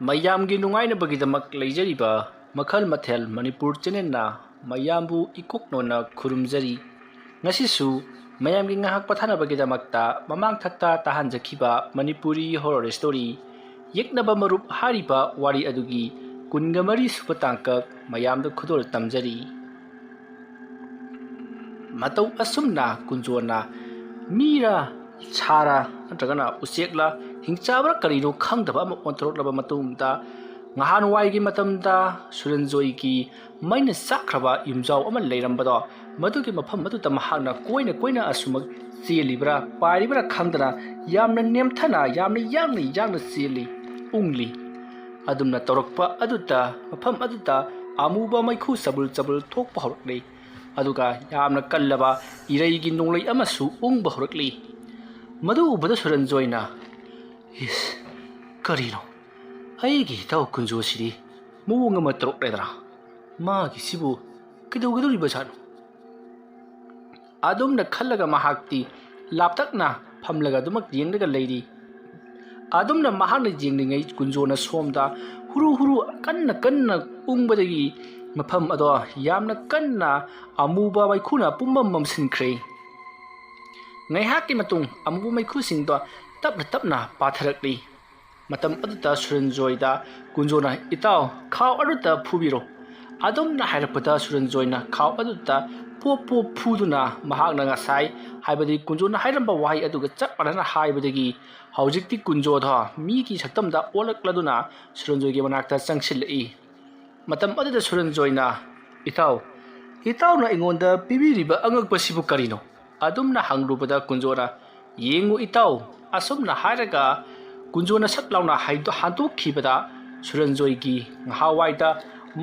ꯃꯌꯥꯝꯒꯤ ꯅꯨꯡꯉꯥꯏꯅꯕꯒꯤꯗꯃꯛ ꯂꯩꯖꯔꯤꯕ ꯃꯈꯜ ꯃꯊꯦꯜ ꯃꯅꯤꯄꯨꯔ ꯆꯦꯅꯦꯜꯅ ꯃꯌꯥꯝꯕꯨ ꯏꯀꯣꯛꯅꯣꯅ ꯈꯨꯔꯨꯝꯖꯔꯤ꯫ ꯉꯁꯤꯁꯨ ꯃꯌꯥꯝꯒꯤ ꯉꯥꯏꯍꯥꯛ ꯄꯣꯊꯥꯅꯕꯒꯤꯗꯃꯛꯇ ꯃꯃꯥꯡꯊꯛꯇ ꯇꯥꯍꯟꯖꯈꯤꯕ ꯃꯅꯤꯄꯨꯔꯤ ꯍꯣꯔꯔ ꯁ꯭ꯇꯣꯔꯤ ꯌꯦꯛꯅꯕ ꯃꯔꯨꯞ ꯍꯥꯏꯔꯤꯕ ꯋꯥꯔꯤ ꯑꯗꯨꯒꯤ ꯲꯴ ꯁꯨꯕ ꯇꯥꯡꯀꯛ ꯃꯌꯥꯝꯗ ꯈꯨꯗꯣꯜ ꯇꯝꯖꯔꯤ꯫ ꯃꯇꯧ ꯑꯁꯨꯝꯅ ꯀꯨꯟꯖꯣꯅ ꯃꯤꯔ ꯁꯥꯔ ꯅꯠꯇ꯭ꯔꯒꯅ ꯎꯆꯦꯛꯂ ꯍꯤꯡꯆꯥꯕꯔ ꯀꯔꯤꯅꯣ ꯈꯪꯗꯕ ꯑꯃ ꯑꯣꯟꯊꯣꯔꯛꯂꯕ ꯃꯇꯨꯡꯗ ꯉꯍꯥꯟꯋꯥꯏꯒꯤ ꯃꯇꯝꯗ ꯁꯨꯔꯟꯖꯣꯏꯒꯤ ꯃꯩꯅ ꯆꯥꯛꯈ꯭ꯔꯕ ꯌꯨꯝꯖꯥꯎ ꯑꯃ ꯂꯩꯔꯝꯕꯗꯣ ꯃꯗꯨꯒꯤ ꯃꯐꯝ ꯑꯗꯨꯗ ꯃꯍꯥꯛꯅ ꯀꯣꯏꯅ ꯑꯁꯨꯃꯛ ꯆꯦꯜꯂꯤꯕ꯭ꯔꯥ ꯄꯥꯏꯔꯤꯕ꯭ꯔꯥ ꯈꯪꯗꯅ ꯌꯥꯝꯅ ꯅꯦꯝꯊꯅ ꯌꯥꯝꯅ ꯌꯥꯡꯅ ꯆꯦꯜꯂꯤ ꯎꯪꯂꯤ꯫ ꯑꯗꯨꯝꯅ ꯇꯧꯔꯛꯄ ꯑꯗꯨꯗ ꯃꯐꯝ ꯑꯗꯨꯗ ꯑꯃꯨꯕ ꯃꯩꯈꯨ ꯆꯕꯨꯜ ꯊꯣꯛꯄ ꯍꯧꯔꯛꯂꯤ꯫ ꯑꯗꯨꯒ ꯌꯥꯝꯅ ꯀꯜꯂꯕ ꯏꯔꯩꯒꯤ ꯅꯣꯡꯂꯩ ꯑꯃꯁꯨ ꯎꯪꯕ ꯍꯧꯔꯛꯂꯤ꯫ ꯃꯗꯨ ꯎꯕꯗ ꯁꯨꯔꯟꯖꯣꯏꯅ "ꯏꯁ ꯀꯔꯤꯅꯣ ꯑꯩꯒꯤ ꯏꯇꯥꯎ ꯀꯨꯟꯖꯣꯁꯤꯗꯤ ꯃꯑꯣꯡ ꯑꯃ ꯇꯧꯔꯛꯂꯦꯗꯅ ꯃꯥꯒꯤꯁꯤꯕꯨ ꯀꯩꯗꯧꯒꯗꯧꯔꯤꯕꯖꯥꯠꯅꯣ?" ꯑꯗꯨꯝꯅ ꯈꯜꯂꯒ ꯃꯍꯥꯛꯇꯤ ꯂꯥꯞꯇꯛꯅ ꯐꯝꯂꯒ ꯑꯗꯨꯃꯛ ꯌꯦꯡꯂꯒ ꯂꯩꯔꯤ꯫ ꯑꯗꯨꯝꯅ ꯃꯍꯥꯛꯅ ꯌꯦꯡꯂꯤꯉꯩ ꯀꯨꯟꯖꯣꯅ ꯁꯣꯝꯗ ꯍꯨꯔꯨ ꯀꯟꯅ ꯎꯪꯕꯗꯒꯤ ꯃꯐꯝ ꯑꯗꯣ ꯌꯥꯝꯅ ꯀꯟꯅ ꯑꯃꯨꯕ ꯃꯩꯈꯨꯅ ꯄꯨꯝꯃꯝ ꯃꯝꯁꯤꯟꯈ꯭ꯔꯦ꯫ ꯉꯥꯏꯍꯥꯛꯀꯤ ꯃꯇꯨꯡ ꯑꯃꯨꯕ ꯃꯩꯈꯨꯁꯤꯡꯗꯣ ꯇꯞꯅ ꯄꯥꯊꯔꯛꯂꯤ꯫ ꯃꯇꯝ ꯑꯗꯨꯗ ꯁꯨꯔꯟꯖꯣꯏꯗ ꯀꯨꯟꯖꯣꯅ "ꯏꯇꯥꯎ ꯈꯥꯎ ꯑꯗꯨꯗ ꯐꯨꯕꯤꯔꯣ." ꯑꯗꯨꯝꯅ ꯍꯥꯏꯔꯛꯄꯗ ꯁꯨꯔꯟꯖꯣꯏꯅ ꯈꯥꯎ ꯑꯗꯨꯗ ꯄꯣꯞ ꯐꯨꯗꯨꯅ ꯃꯍꯥꯛꯅ ꯉꯁꯥꯏ ꯍꯥꯏꯕꯗꯤ ꯀꯨꯟꯖꯣꯅ ꯍꯥꯏꯔꯝꯕ ꯋꯥꯍꯩ ꯑꯗꯨꯒ ꯆꯞ ꯃꯥꯟꯅꯅ ꯍꯥꯏꯕꯗꯒꯤ ꯍꯧꯖꯤꯛꯇꯤ ꯀꯨꯟꯖꯣꯗꯣ ꯃꯤꯒꯤ ꯁꯛꯇꯝꯗ ꯑꯣꯜꯂꯛꯂꯗꯨꯅ ꯁꯨꯔꯟꯖꯣꯏꯒꯤ ꯃꯅꯥꯛꯇ ꯆꯪꯁꯤꯜꯂꯛꯏ꯫ ꯃꯇꯝ ꯑꯗꯨꯗ ꯁꯨꯔꯟꯖꯣꯏꯅ "ꯏꯇꯥꯎꯅ ꯑꯩꯉꯣꯟꯗ ꯄꯤꯕꯤꯔꯤꯕ ꯑꯉꯛꯄꯁꯤꯕꯨ ꯀꯔꯤꯅꯣ?" ꯑꯗꯨꯝꯅ ꯍꯪꯂꯨꯕꯗ ꯀꯨꯟꯖꯣꯅ "ꯌꯦꯡꯉꯨ ꯏꯇꯥꯎ." ꯑꯁꯨꯝꯅ ꯍꯥꯏꯔꯒ ꯀꯨꯟꯖꯣꯅ ꯁꯠ ꯂꯥꯎꯅ ꯍꯟꯗꯣꯛꯈꯤꯕꯗ ꯁꯨꯔꯟꯖꯣꯏꯒꯤ ꯉꯍꯥꯟꯋꯥꯏꯗ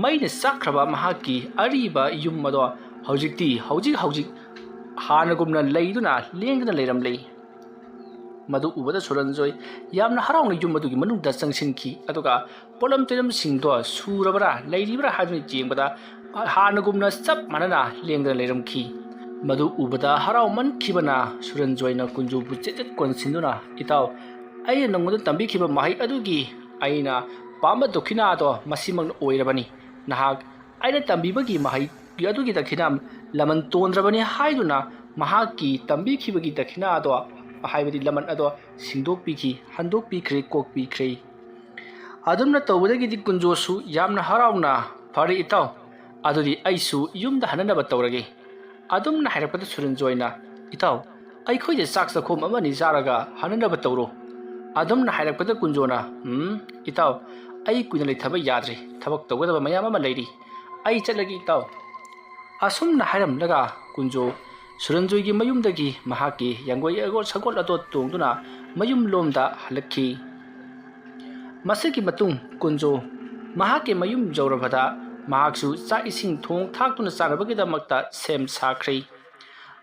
ꯃꯩꯅ ꯆꯥꯛꯈ꯭ꯔꯕ ꯃꯍꯥꯛꯀꯤ ꯑꯔꯤꯕ ꯌꯨꯝ ꯑꯗꯣ ꯍꯧꯖꯤꯛ ꯍꯥꯟꯅꯒꯨꯝꯅ ꯂꯩꯗꯨꯅ ꯂꯦꯡꯗꯅ ꯂꯩꯔꯝꯂꯦ꯫ ꯃꯗꯨ ꯎꯕꯗ ꯁꯨꯔꯟꯖꯣꯏ ꯌꯥꯝꯅ ꯍꯔꯥꯎꯅ ꯌꯨꯝ ꯑꯗꯨꯒꯤ ꯃꯅꯨꯡꯗ ꯆꯪꯁꯤꯟꯈꯤ꯫ ꯑꯗꯨꯒ ꯄꯣꯠꯂꯝ ꯆꯩꯂꯝꯁꯤꯡꯗꯣ ꯁꯨꯔꯕ꯭ꯔꯥ ꯂꯩꯔꯤꯕ꯭ꯔꯥ ꯍꯥꯏꯗꯨꯅ ꯌꯦꯡꯕꯗ ꯍꯥꯟꯅꯒꯨꯝꯅ ꯆꯞ ꯃꯥꯟꯅꯅ ꯂꯦꯡꯗꯅ ꯂꯩꯔꯝꯈꯤ꯫ ꯃꯗꯨ ꯎꯕꯗ ꯍꯔꯥꯎꯃꯟꯈꯤꯕꯅ ꯁꯨꯔꯟꯖꯣꯏꯅ ꯀꯨꯟꯖꯣꯕꯨ ꯆꯦꯠ ꯀꯣꯟꯁꯤꯟꯗꯨꯅ "ꯏꯇꯥꯎ ꯑꯩꯅ ꯅꯉꯣꯟꯗ ꯇꯝꯕꯤꯈꯤꯕ ꯃꯍꯩ ꯑꯗꯨꯒꯤ ꯑꯩꯅ ꯄꯥꯝꯕ ꯗꯈꯤꯅꯥꯗꯣ ꯃꯁꯤꯃꯛꯅ ꯑꯣꯏꯔꯕꯅꯤ꯫ ꯅꯍꯥꯛ ꯑꯩꯅ ꯇꯝꯕꯤꯕꯒꯤ ꯃꯍꯩ ꯑꯗꯨꯒꯤ ꯗꯈꯤꯅꯥ ꯂꯃꯟ ꯇꯣꯟꯗ꯭ꯔꯕꯅꯤ." ꯍꯥꯏꯗꯨꯅ ꯃꯍꯥꯛꯀꯤ ꯇꯝꯕꯤꯈꯤꯕꯒꯤ ꯗꯈꯤꯅꯥꯗꯣ ꯍꯥꯏꯕꯗꯤ ꯂꯃꯟ ꯑꯗꯣ ꯁꯤꯡꯗꯣꯛꯄꯤꯈꯤ, ꯍꯟꯗꯣꯛꯄꯤꯈ꯭ꯔꯦ, ꯀꯣꯛꯄꯤꯈ꯭ꯔꯦ꯫ ꯑꯗꯨꯝꯅ ꯇꯧꯕꯗꯒꯤꯗꯤ ꯀꯨꯟꯖꯣꯁꯨ ꯌꯥꯝꯅ ꯍꯔꯥꯎꯅ "ꯐꯔꯦ ꯏꯇꯥꯎ ꯑꯗꯨꯗꯤ ꯑꯩꯁꯨ ꯌꯨꯝꯗ ꯍꯟꯅꯅꯕ ꯇꯧꯔꯒꯦ." ꯑꯗꯨꯝꯅ ꯍꯥꯏꯔꯛꯄꯗ ꯁꯨꯔꯟꯖꯣꯏꯅ "ꯏꯇꯥꯎ ꯑꯩꯈꯣꯏꯗ ꯆꯥꯛ ꯆꯥꯈꯣꯝ ꯑꯃꯅꯤ ꯆꯥꯔꯒ ꯍꯟꯅꯅꯕ ꯇꯧꯔꯣ." ꯑꯗꯨꯝꯅ ꯍꯥꯏꯔꯛꯄꯗ ꯀꯨꯟꯖꯣꯅ "ꯏꯇꯥꯎ ꯑꯩ ꯀꯨꯏꯅ ꯂꯩꯊꯕ ꯌꯥꯗ꯭ꯔꯦ, ꯊꯕꯛ ꯇꯧꯒꯗꯕ ꯃꯌꯥꯝ ꯑꯃ ꯂꯩꯔꯤ, ꯑꯩ ꯆꯠꯂꯒꯦ ꯏꯇꯥꯎ." ꯑꯁꯨꯝꯅ ꯍꯥꯏꯔꯝꯂꯒ ꯀꯨꯟꯖꯣ ꯁꯨꯔꯟꯖꯣꯏꯒꯤ ꯃꯌꯨꯝꯗꯒꯤ ꯃꯍꯥꯛꯀꯤ ꯌꯥꯡꯒꯣꯏ ꯁꯒꯣꯜ ꯑꯗꯣ ꯇꯣꯡꯗꯨꯅ ꯃꯌꯨꯝ ꯂꯣꯝꯗ ꯍꯜꯂꯛꯈꯤ꯫ ꯃꯁꯤꯒꯤ ꯃꯇꯨꯡ ꯀꯨꯟꯖꯣ ꯃꯍꯥꯛꯀꯤ ꯃꯌꯨꯝ ꯌꯧꯔꯕꯗ ꯃꯍꯥꯛꯁꯨ ꯆꯥꯛ ꯏꯁꯤꯡ ꯊꯣꯡ ꯊꯥꯛꯇꯨꯅ ꯆꯥꯅꯕꯒꯤꯗꯃꯛꯇ ꯁꯦꯝ ꯁꯥꯈ꯭ꯔꯦ꯫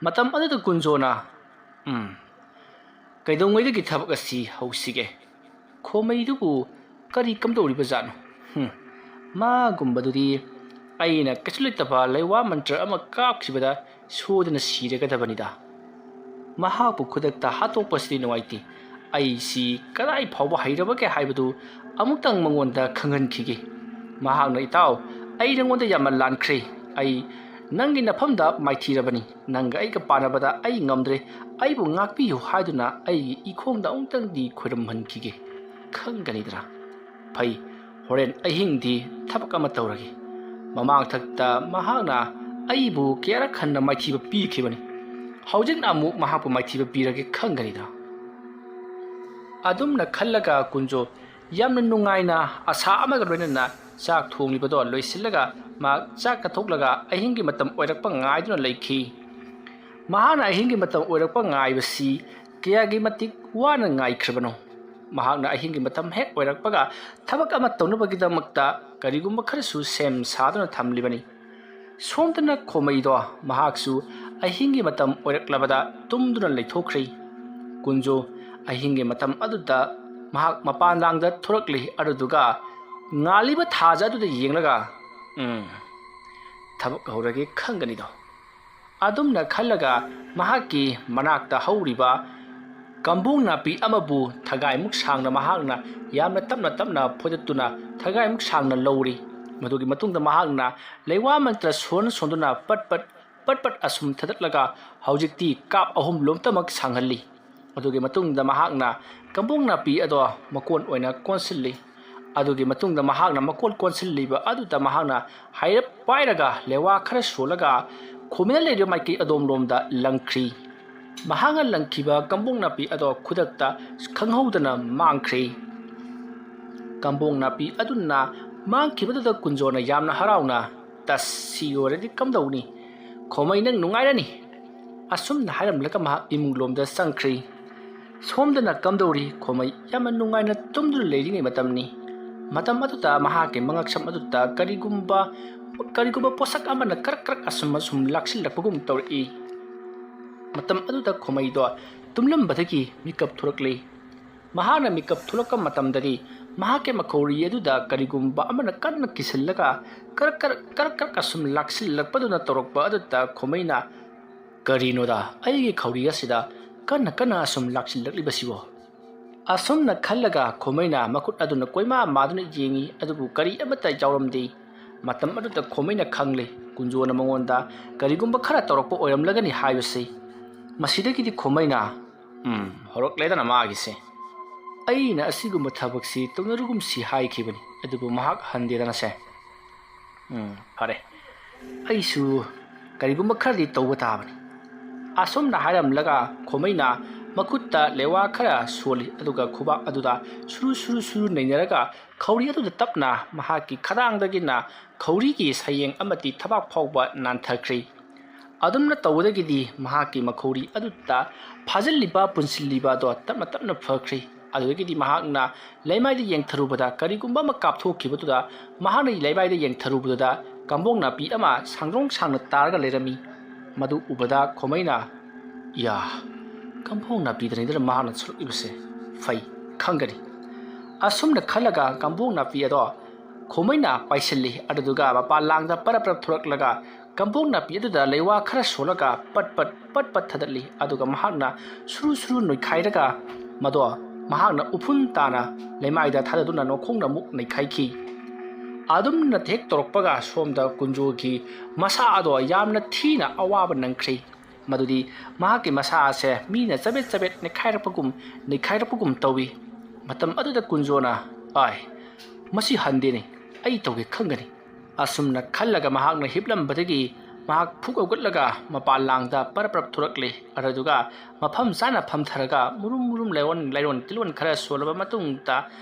ꯃꯇꯝ ꯑꯗꯨꯗ ꯀꯨꯟꯖꯣꯅ "ꯀꯩꯗꯧꯉꯩꯗꯒꯤ ꯊꯕꯛ ꯑꯁꯤ ꯍꯧꯁꯤꯒꯦ? ꯈꯣꯃꯩꯗꯨꯕꯨ ꯀꯔꯤ ꯀꯝꯗꯧꯔꯤꯕꯖꯥꯠꯅꯣ? ꯃꯥꯒꯨꯝꯕꯗꯨꯗꯤ ꯑꯩꯅ ꯀꯩꯁꯨ ꯂꯩꯇꯕ ꯂꯩꯋꯥ ꯃꯟꯇ꯭ꯔ ꯑꯃ ꯀꯥꯞꯈꯤꯕꯗ ꯁꯣꯏꯗꯅ ꯁꯤꯔꯒꯗꯕꯅꯤꯗ. ꯃꯍꯥꯛꯄꯨ ꯈꯨꯗꯛꯇ ꯍꯥꯠꯇꯣꯛꯄꯁꯤꯗꯤ ꯅꯨꯡꯉꯥꯏꯇꯦ. ꯑꯩꯁꯤ ꯀꯗꯥꯏ ꯐꯥꯎꯕ ꯍꯩꯔꯕꯒꯦ ꯍꯥꯏꯕꯗꯨ ꯑꯃꯨꯛꯇꯪ ꯃꯉꯣꯟꯗ ꯈꯪꯍꯟꯈꯤꯒꯦ." ꯃꯍꯥꯛꯅ "ꯏꯇꯥꯎ ꯑꯩ ꯅꯉꯣꯟꯗ ꯌꯥꯝꯅ ꯂꯥꯟꯈ꯭ꯔꯦ. ꯑꯩ ꯅꯪꯒꯤ ꯅꯐꯝꯗ ꯃꯥꯏꯊꯤꯔꯕꯅꯤ. ꯅꯪꯒ ꯑꯩꯒ ꯄꯥꯟꯅꯕꯗ ꯑꯩ ꯉꯝꯗ꯭ꯔꯦ. ꯑꯩꯕꯨ ꯉꯥꯛꯄꯤꯌꯨ." ꯍꯥꯏꯗꯨꯅ ꯑꯩꯒꯤ ꯏꯈꯣꯡꯗ ꯑꯃꯨꯛꯇꯪꯗꯤ ꯈꯣꯏꯔꯝꯍꯟꯈꯤꯒꯦ. ꯈꯪꯒꯅꯤꯗꯅ. ꯐꯩ, ꯍꯣꯔꯦꯟ ꯑꯍꯤꯡꯗꯤ ꯊꯕꯛ ꯑꯃ ꯇꯧꯔꯒꯦ. ꯃꯃꯥꯡꯊꯛꯇ ꯃꯍꯥꯛꯅ ꯑꯩꯕꯨ ꯀꯌꯥꯔꯛ ꯍꯟꯅ ꯃꯥꯏꯊꯤꯕ ꯄꯤꯈꯤꯕꯅꯤ. ꯍꯧꯖꯤꯛꯅ ꯑꯃꯨꯛ ꯃꯍꯥꯛꯄꯨ ꯃꯥꯏꯊꯤꯕ ꯄꯤꯔꯒꯦ. ꯈꯪꯒꯅꯤꯗ." ꯑꯗꯨꯝꯅ ꯈꯜꯂꯒ ꯀꯨꯟꯖꯣ ꯌꯥꯝꯅ ꯅꯨꯡꯉꯥꯏꯅ ꯑꯁꯥ ꯑꯃꯒ ꯂꯣꯏꯅꯅ ꯆꯥꯛ ꯊꯣꯡꯂꯤꯕꯗꯣ ꯂꯣꯏꯁꯤꯜꯂꯒ ꯃꯍꯥꯛ ꯆꯥꯛ ꯀꯠꯊꯣꯛꯂꯒ ꯑꯍꯤꯡꯒꯤ ꯃꯇꯝ ꯑꯣꯏꯔꯛꯄ ꯉꯥꯏꯗꯨꯅ ꯂꯩꯈꯤ꯫ ꯃꯍꯥꯛꯅ ꯑꯍꯤꯡꯒꯤ ꯃꯇꯝ ꯑꯣꯏꯔꯛꯄ ꯉꯥꯏꯕꯁꯤ ꯀꯌꯥꯒꯤ ꯃꯇꯤꯛ ꯋꯥꯅ ꯉꯥꯏꯈ꯭ꯔꯕꯅꯣ! ꯃꯍꯥꯛꯅ ꯑꯍꯤꯡꯒꯤ ꯃꯇꯝ ꯍꯦꯛ ꯑꯣꯏꯔꯛꯄꯒ ꯊꯕꯛ ꯑꯃ ꯇꯧꯅꯕꯒꯤꯗꯃꯛꯇ ꯀꯔꯤꯒꯨꯝꯕ ꯈꯔꯁꯨ ꯁꯦꯝ ꯁꯥꯗꯨꯅ ꯊꯝꯂꯤꯕꯅꯤ꯫ ꯁꯣꯝꯗꯅ ꯈꯣꯃꯩꯗꯣ ꯃꯍꯥꯛꯁꯨ ꯑꯍꯤꯡꯒꯤ ꯃꯇꯝ ꯑꯣꯏꯔꯛꯂꯕꯗ ꯇꯨꯝꯗꯨꯅ ꯂꯩꯊꯣꯛꯈ꯭ꯔꯦ꯫ ꯀꯨꯟꯖꯣ ꯑꯍꯤꯡꯒꯤ ꯃꯇꯝ ꯑꯗꯨꯗ ꯃꯍꯥꯛ ꯃꯄꯥꯟꯂꯥꯡꯗ ꯊꯣꯔꯛꯂꯤ꯫ ꯑꯗꯨꯗꯨꯒ ꯉꯥꯜꯂꯤꯕ ꯊꯥꯖ ꯑꯗꯨꯗ ꯌꯦꯡꯂꯒ "ꯊꯕꯛ ꯍꯧꯔꯒꯦ ꯈꯪꯒꯅꯤꯗꯣ." ꯑꯗꯨꯝꯅ ꯈꯜꯂꯒ ꯃꯍꯥꯛꯀꯤ ꯃꯅꯥꯛꯇ ꯍꯧꯔꯤꯕ ꯀꯝꯕꯣꯡ ꯅꯥꯄꯤ ꯑꯃꯕꯨ ꯊꯒꯥꯏꯃꯨꯛ ꯁꯥꯡꯅ ꯃꯍꯥꯛꯅ ꯌꯥꯝꯅ ꯇꯞꯅ ꯇꯞꯅ ꯐꯣꯏꯗꯠꯇꯨꯅ ꯊꯒꯥꯏꯃꯨꯛ ꯁꯥꯡꯅ ꯂꯧꯔꯤ ꯃꯗꯨꯒꯤ ꯃꯇꯨꯡꯗ ꯃꯍꯥꯛꯅ ꯂꯩꯋꯥ ꯃꯟꯇ꯭ꯔ ꯁꯣꯟꯗꯨꯅ ꯄꯠ ꯄꯠ ꯑꯁꯨꯝ ꯊꯗꯠꯂꯒ ꯍꯧꯖꯤꯛꯇꯤ ꯀꯥꯞ 3 ꯂꯣꯝꯇꯃꯛ ꯁꯥꯡꯍꯜꯂꯤ ꯑꯗꯨꯒꯤ ꯃꯇꯨꯡꯗ ꯃꯍꯥꯛꯅ ꯀꯝꯕꯣꯡ ꯅꯥꯄꯤ ꯑꯗꯣ ꯃꯀꯣꯟ ꯑꯣꯏꯅ ꯀꯣꯟꯁꯤꯜꯂꯤ ꯑꯗꯨꯒꯤ ꯃꯇꯨꯡꯗ ꯃꯍꯥꯛꯅ ꯃꯀꯣꯟ ꯀꯣꯟꯁꯤꯜꯂꯤꯕ ꯑꯗꯨꯗ ꯃꯍꯥꯛꯅ ꯍꯥꯏꯔꯞ ꯄꯥꯏꯔꯒ ꯂꯩꯋꯥ ꯈꯔ ꯁꯣꯜꯂꯒ ꯈꯣꯝꯃꯤꯅ ꯂꯩꯔꯤꯕ ꯃꯥꯏꯀꯩ ꯑꯗꯣꯝꯂꯣꯝꯗ ꯂꯪꯈ꯭ꯔꯤ ꯃꯍꯥꯛꯅ ꯂꯪꯈꯤꯕ ꯀꯝꯕꯣꯡ ꯅꯥꯄꯤ ꯑꯗꯣ ꯈꯨꯗꯛꯇ ꯈꯪꯍꯧꯗꯅ ꯃꯥꯡꯈ꯭ꯔꯦ ꯀꯝꯕꯣꯡ ꯅꯥꯄꯤ ꯑꯗꯨꯅ ꯃꯥꯡꯈꯤꯕꯗꯨꯗ ꯀꯨꯟꯖꯣꯅ ꯌꯥꯝꯅ ꯍꯔꯥꯎꯅ ꯇꯁ ꯁꯤ ꯑꯣꯏꯔꯗꯤ ꯀꯝꯗꯧꯅꯤ ꯈꯣꯃꯩ ꯅꯪ ꯅꯨꯡꯉꯥꯏꯔꯅꯤ ꯑꯁꯨꯝꯅ ꯍꯥꯏꯔꯝꯂꯒ ꯃꯍꯥꯛ ꯏꯃꯨꯡꯂꯣꯝꯗ ꯆꯪꯈ꯭ꯔꯤ ꯁꯣꯝꯗꯅ ꯀꯝꯗꯧꯔꯤ ꯈꯣꯃꯩ ꯌꯥꯝꯅ ꯅꯨꯡꯉꯥꯏꯅ ꯇꯨꯝꯗꯨꯅ ꯂꯩꯔꯤꯉꯩ ꯃꯇꯝꯅꯤ ꯃꯇꯝ ꯑꯗꯨꯗ ꯃꯍꯥꯛꯀꯤ ꯃꯉꯛꯁꯝ ꯑꯗꯨꯗ ꯀꯔꯤꯒꯨꯝꯕ ꯄꯣꯠꯁꯛ ꯑꯃꯅ ꯀꯔꯛ ꯑꯁꯨꯝ ꯂꯥꯛꯁꯤꯜꯂꯛꯄꯒꯨꯝ ꯇꯧꯔꯛꯏ ꯃꯇꯝ ꯑꯗꯨꯗ ꯈꯣꯃꯩꯗꯣ ꯇꯨꯝꯂꯝꯕꯗꯒꯤ ꯃꯤꯀꯞ ꯊꯣꯔꯛꯂꯤ ꯃꯍꯥꯛꯅ ꯃꯤꯀꯞ ꯊꯣꯛꯂꯛꯄ ꯃꯇꯝꯗꯗꯤ ꯃꯍꯥꯛꯀꯤ ꯃꯈꯧꯔꯤ ꯑꯗꯨꯗ ꯀꯔꯤꯒꯨꯝꯕ ꯑꯃꯅ ꯀꯟꯅ ꯀꯤꯁꯤꯜꯂꯒ ꯀꯔꯛ ꯑꯁꯨꯝ ꯂꯥꯛꯁꯤꯜꯂꯛꯄꯗꯨꯅ ꯇꯧꯔꯛꯄ ꯑꯗꯨꯗ ꯈꯣꯃꯩꯅ ꯀꯔꯤꯅꯣꯗ ꯑꯩꯒꯤ ꯈꯧꯔꯤ ꯑꯁꯤꯗ ꯀꯟꯅ ꯑꯁꯨꯝ ꯂꯥꯛꯁꯤꯜꯂꯛꯂꯤꯕꯁꯤꯕꯣ ꯑꯁꯨꯝꯅ ꯈꯜꯂꯒ ꯈꯣꯃꯩꯅ ꯃꯈꯨꯠ ꯑꯗꯨꯅ ꯀꯣꯏꯃꯥ ꯃꯥꯗꯨꯅ ꯌꯦꯡꯉꯤ ꯑꯗꯨꯕꯨ ꯀꯔꯤ ꯑꯃꯠꯇ ꯌꯥꯎꯔꯝꯗꯦ ꯃꯇꯝ ꯑꯗꯨꯗ ꯈꯣꯃꯩꯅ ꯈꯪꯂꯦ ꯀꯨꯟꯖꯣꯅ ꯃꯉꯣꯟꯗ ꯀꯔꯤꯒꯨꯝꯕ ꯈꯔ ꯇꯧꯔꯛꯄ ꯑꯣꯏꯔꯝꯂꯒꯅꯤ ꯍꯥꯏꯕꯁꯤ ꯃꯁꯤꯗꯒꯤꯗꯤ ꯈꯣꯃꯩꯅ ꯍꯧꯔꯛꯂꯦꯗꯅ ꯃꯥꯒꯤꯁꯦ ꯑꯩꯅ ꯑꯁꯤꯒꯨꯝꯕ ꯊꯕꯛꯁꯤ ꯇꯧꯅꯔꯨꯒꯨꯝꯁꯤ ꯍꯥꯏꯈꯤꯕꯅꯤ ꯑꯗꯨꯕꯨ ꯃꯍꯥꯛ ꯍꯟꯗꯦꯗꯅꯁꯦ ꯐꯔꯦ ꯑꯩꯁꯨ ꯀꯔꯤꯒꯨꯝꯕ ꯈꯔꯗꯤ ꯇꯧꯕ ꯇꯥꯕꯅꯤ ꯑꯁꯨꯝꯅ ꯍꯥꯏꯔꯝꯂꯒ ꯈꯣꯃꯩꯅ ꯃꯈꯨꯠꯇ ꯂꯩꯋꯥ ꯈꯔ ꯁꯣꯜꯂꯤ ꯑꯗꯨꯒ ꯈꯨꯕꯥꯛ ꯑꯗꯨꯗ ꯁꯨꯔꯨ ꯅꯩꯅꯔꯒ ꯈꯧꯔꯤ ꯑꯗꯨꯗ ꯇꯞꯅ ꯃꯍꯥꯛꯀꯤ ꯈꯗꯥꯡꯗꯒꯤꯅ ꯈꯧꯔꯤꯒꯤ ꯁꯌꯦꯡ ꯑꯃꯗꯤ ꯊꯕꯥꯛ ꯐꯥꯎꯕ ꯅꯥꯟꯊꯈ꯭ꯔꯤ ꯑꯗꯨꯝꯅ ꯇꯧꯕꯗꯒꯤꯗꯤ ꯃꯍꯥꯛꯀꯤ ꯃꯈꯧꯔꯤ ꯑꯗꯨꯗ ꯐꯥꯖꯤꯜꯂꯤꯕ ꯄꯨꯟꯁꯤꯜꯂꯤꯕ ꯑꯗꯣ ꯇꯞꯅ ꯐꯈ꯭ꯔꯤ ꯑꯗꯨꯗꯒꯤꯗꯤ ꯃꯍꯥꯛꯅ ꯂꯩꯃꯥꯏꯗ ꯌꯦꯡꯊꯔꯨꯕꯗ ꯀꯔꯤꯒꯨꯝꯕ ꯑꯃ ꯀꯥꯞꯊꯣꯛꯈꯤꯕꯗꯨꯗ ꯃꯍꯥꯛꯅ ꯂꯩꯃꯥꯏꯗ ꯌꯦꯡꯊꯔꯨꯕꯗꯨꯗ ꯀꯝꯕꯣꯡ ꯅꯥꯄꯤ ꯑꯃ ꯁꯥꯡꯗ꯭ꯔꯣꯡ ꯁꯥꯡꯅ ꯇꯥꯔꯒ ꯂꯩꯔꯝꯃꯤ ꯃꯗꯨ ꯎꯕꯗ ꯈꯣꯃꯩꯅ ꯌꯥ ꯀꯝꯕꯣꯡ ꯅꯥꯄꯤꯗꯅꯤꯗꯅ ꯃꯍꯥꯛꯅ ꯁꯨꯔꯛꯂꯤꯕꯁꯦ ꯐꯩ ꯈꯪꯒꯅꯤ ꯑꯁꯨꯝꯅ ꯈꯜꯂꯒ ꯀꯝꯕꯣꯡ ꯅꯥꯄꯤ ꯑꯗꯣ ꯈꯣꯃꯩꯅ ꯄꯥꯏꯁꯤꯜꯂꯤ ꯑꯗꯨꯗꯨꯒ ꯃꯄꯥꯟ ꯂꯥꯡꯗ ꯄꯔꯞ ꯊꯣꯔꯛꯂꯒ ꯀꯝꯕꯣꯡ ꯅꯥꯄꯤ ꯑꯗꯨꯗ ꯂꯩꯋꯥ ꯈꯔ ꯁꯣꯜꯂꯒ ꯄꯠ ꯊꯗꯠꯂꯤ ꯑꯗꯨꯒ ꯃꯍꯥꯛꯅ ꯁꯨꯔꯨ ꯅꯣꯏꯈꯥꯏꯔꯒ ꯃꯗꯣ ꯃꯍꯥꯛꯅ ꯎꯐꯨꯟ ꯇꯥꯅ ꯂꯩꯃꯥꯏꯗ ꯊꯥꯗꯗꯨꯅ ꯅꯣꯈꯣꯡꯅ ꯑꯃꯨꯛ ꯅꯩꯈꯥꯏꯈꯤ ꯑꯗꯨꯝꯅ ꯍꯦꯛ ꯇꯧꯔꯛꯄꯒ ꯁꯣꯝꯗ ꯀꯨꯟꯖꯣꯒꯤ ꯃꯁꯥ ꯑꯗꯣ ꯌꯥꯝꯅ ꯊꯤꯅ ꯑꯋꯥꯕ ꯅꯪꯈ꯭ꯔꯤ ꯃꯗꯨꯗꯤ ꯃꯍꯥꯛꯀꯤ ꯃꯁꯥ ꯑꯁꯦ ꯃꯤꯅ ꯆꯕꯦꯠ ꯅꯩꯈꯥꯏꯔꯛꯄꯒꯨꯝ ꯇꯧꯏ ꯃꯇꯝ ꯑꯗꯨꯗ ꯀꯨꯟꯖꯣꯅ ꯃꯁꯤ ꯍꯟꯗꯦꯅꯦ ꯑꯩ ꯇꯧꯒꯦ ꯈꯪꯒꯅꯤ ꯑꯁꯨꯝꯅ ꯈꯜꯂꯒ ꯃꯍꯥꯛꯅ ꯍꯤꯞꯂꯝꯕꯗꯒꯤ ꯃꯍꯥꯛ ꯐꯨꯛ ꯍꯧꯒꯠꯂꯒ ꯃꯄꯥꯟ ꯂꯥꯡꯗ ꯄꯔꯞ ꯊꯣꯔꯛꯂꯤ ꯑꯗꯨꯗꯨꯒ ꯃꯐꯝ ꯆꯥꯅ ꯐꯝꯊꯔꯒ ꯃꯨꯔꯨꯝ ꯂꯩꯔꯣꯟ ꯇꯤꯜꯂꯣꯟ ꯈꯔ ꯁꯣꯜꯂꯕ ꯃꯇꯨꯡꯗ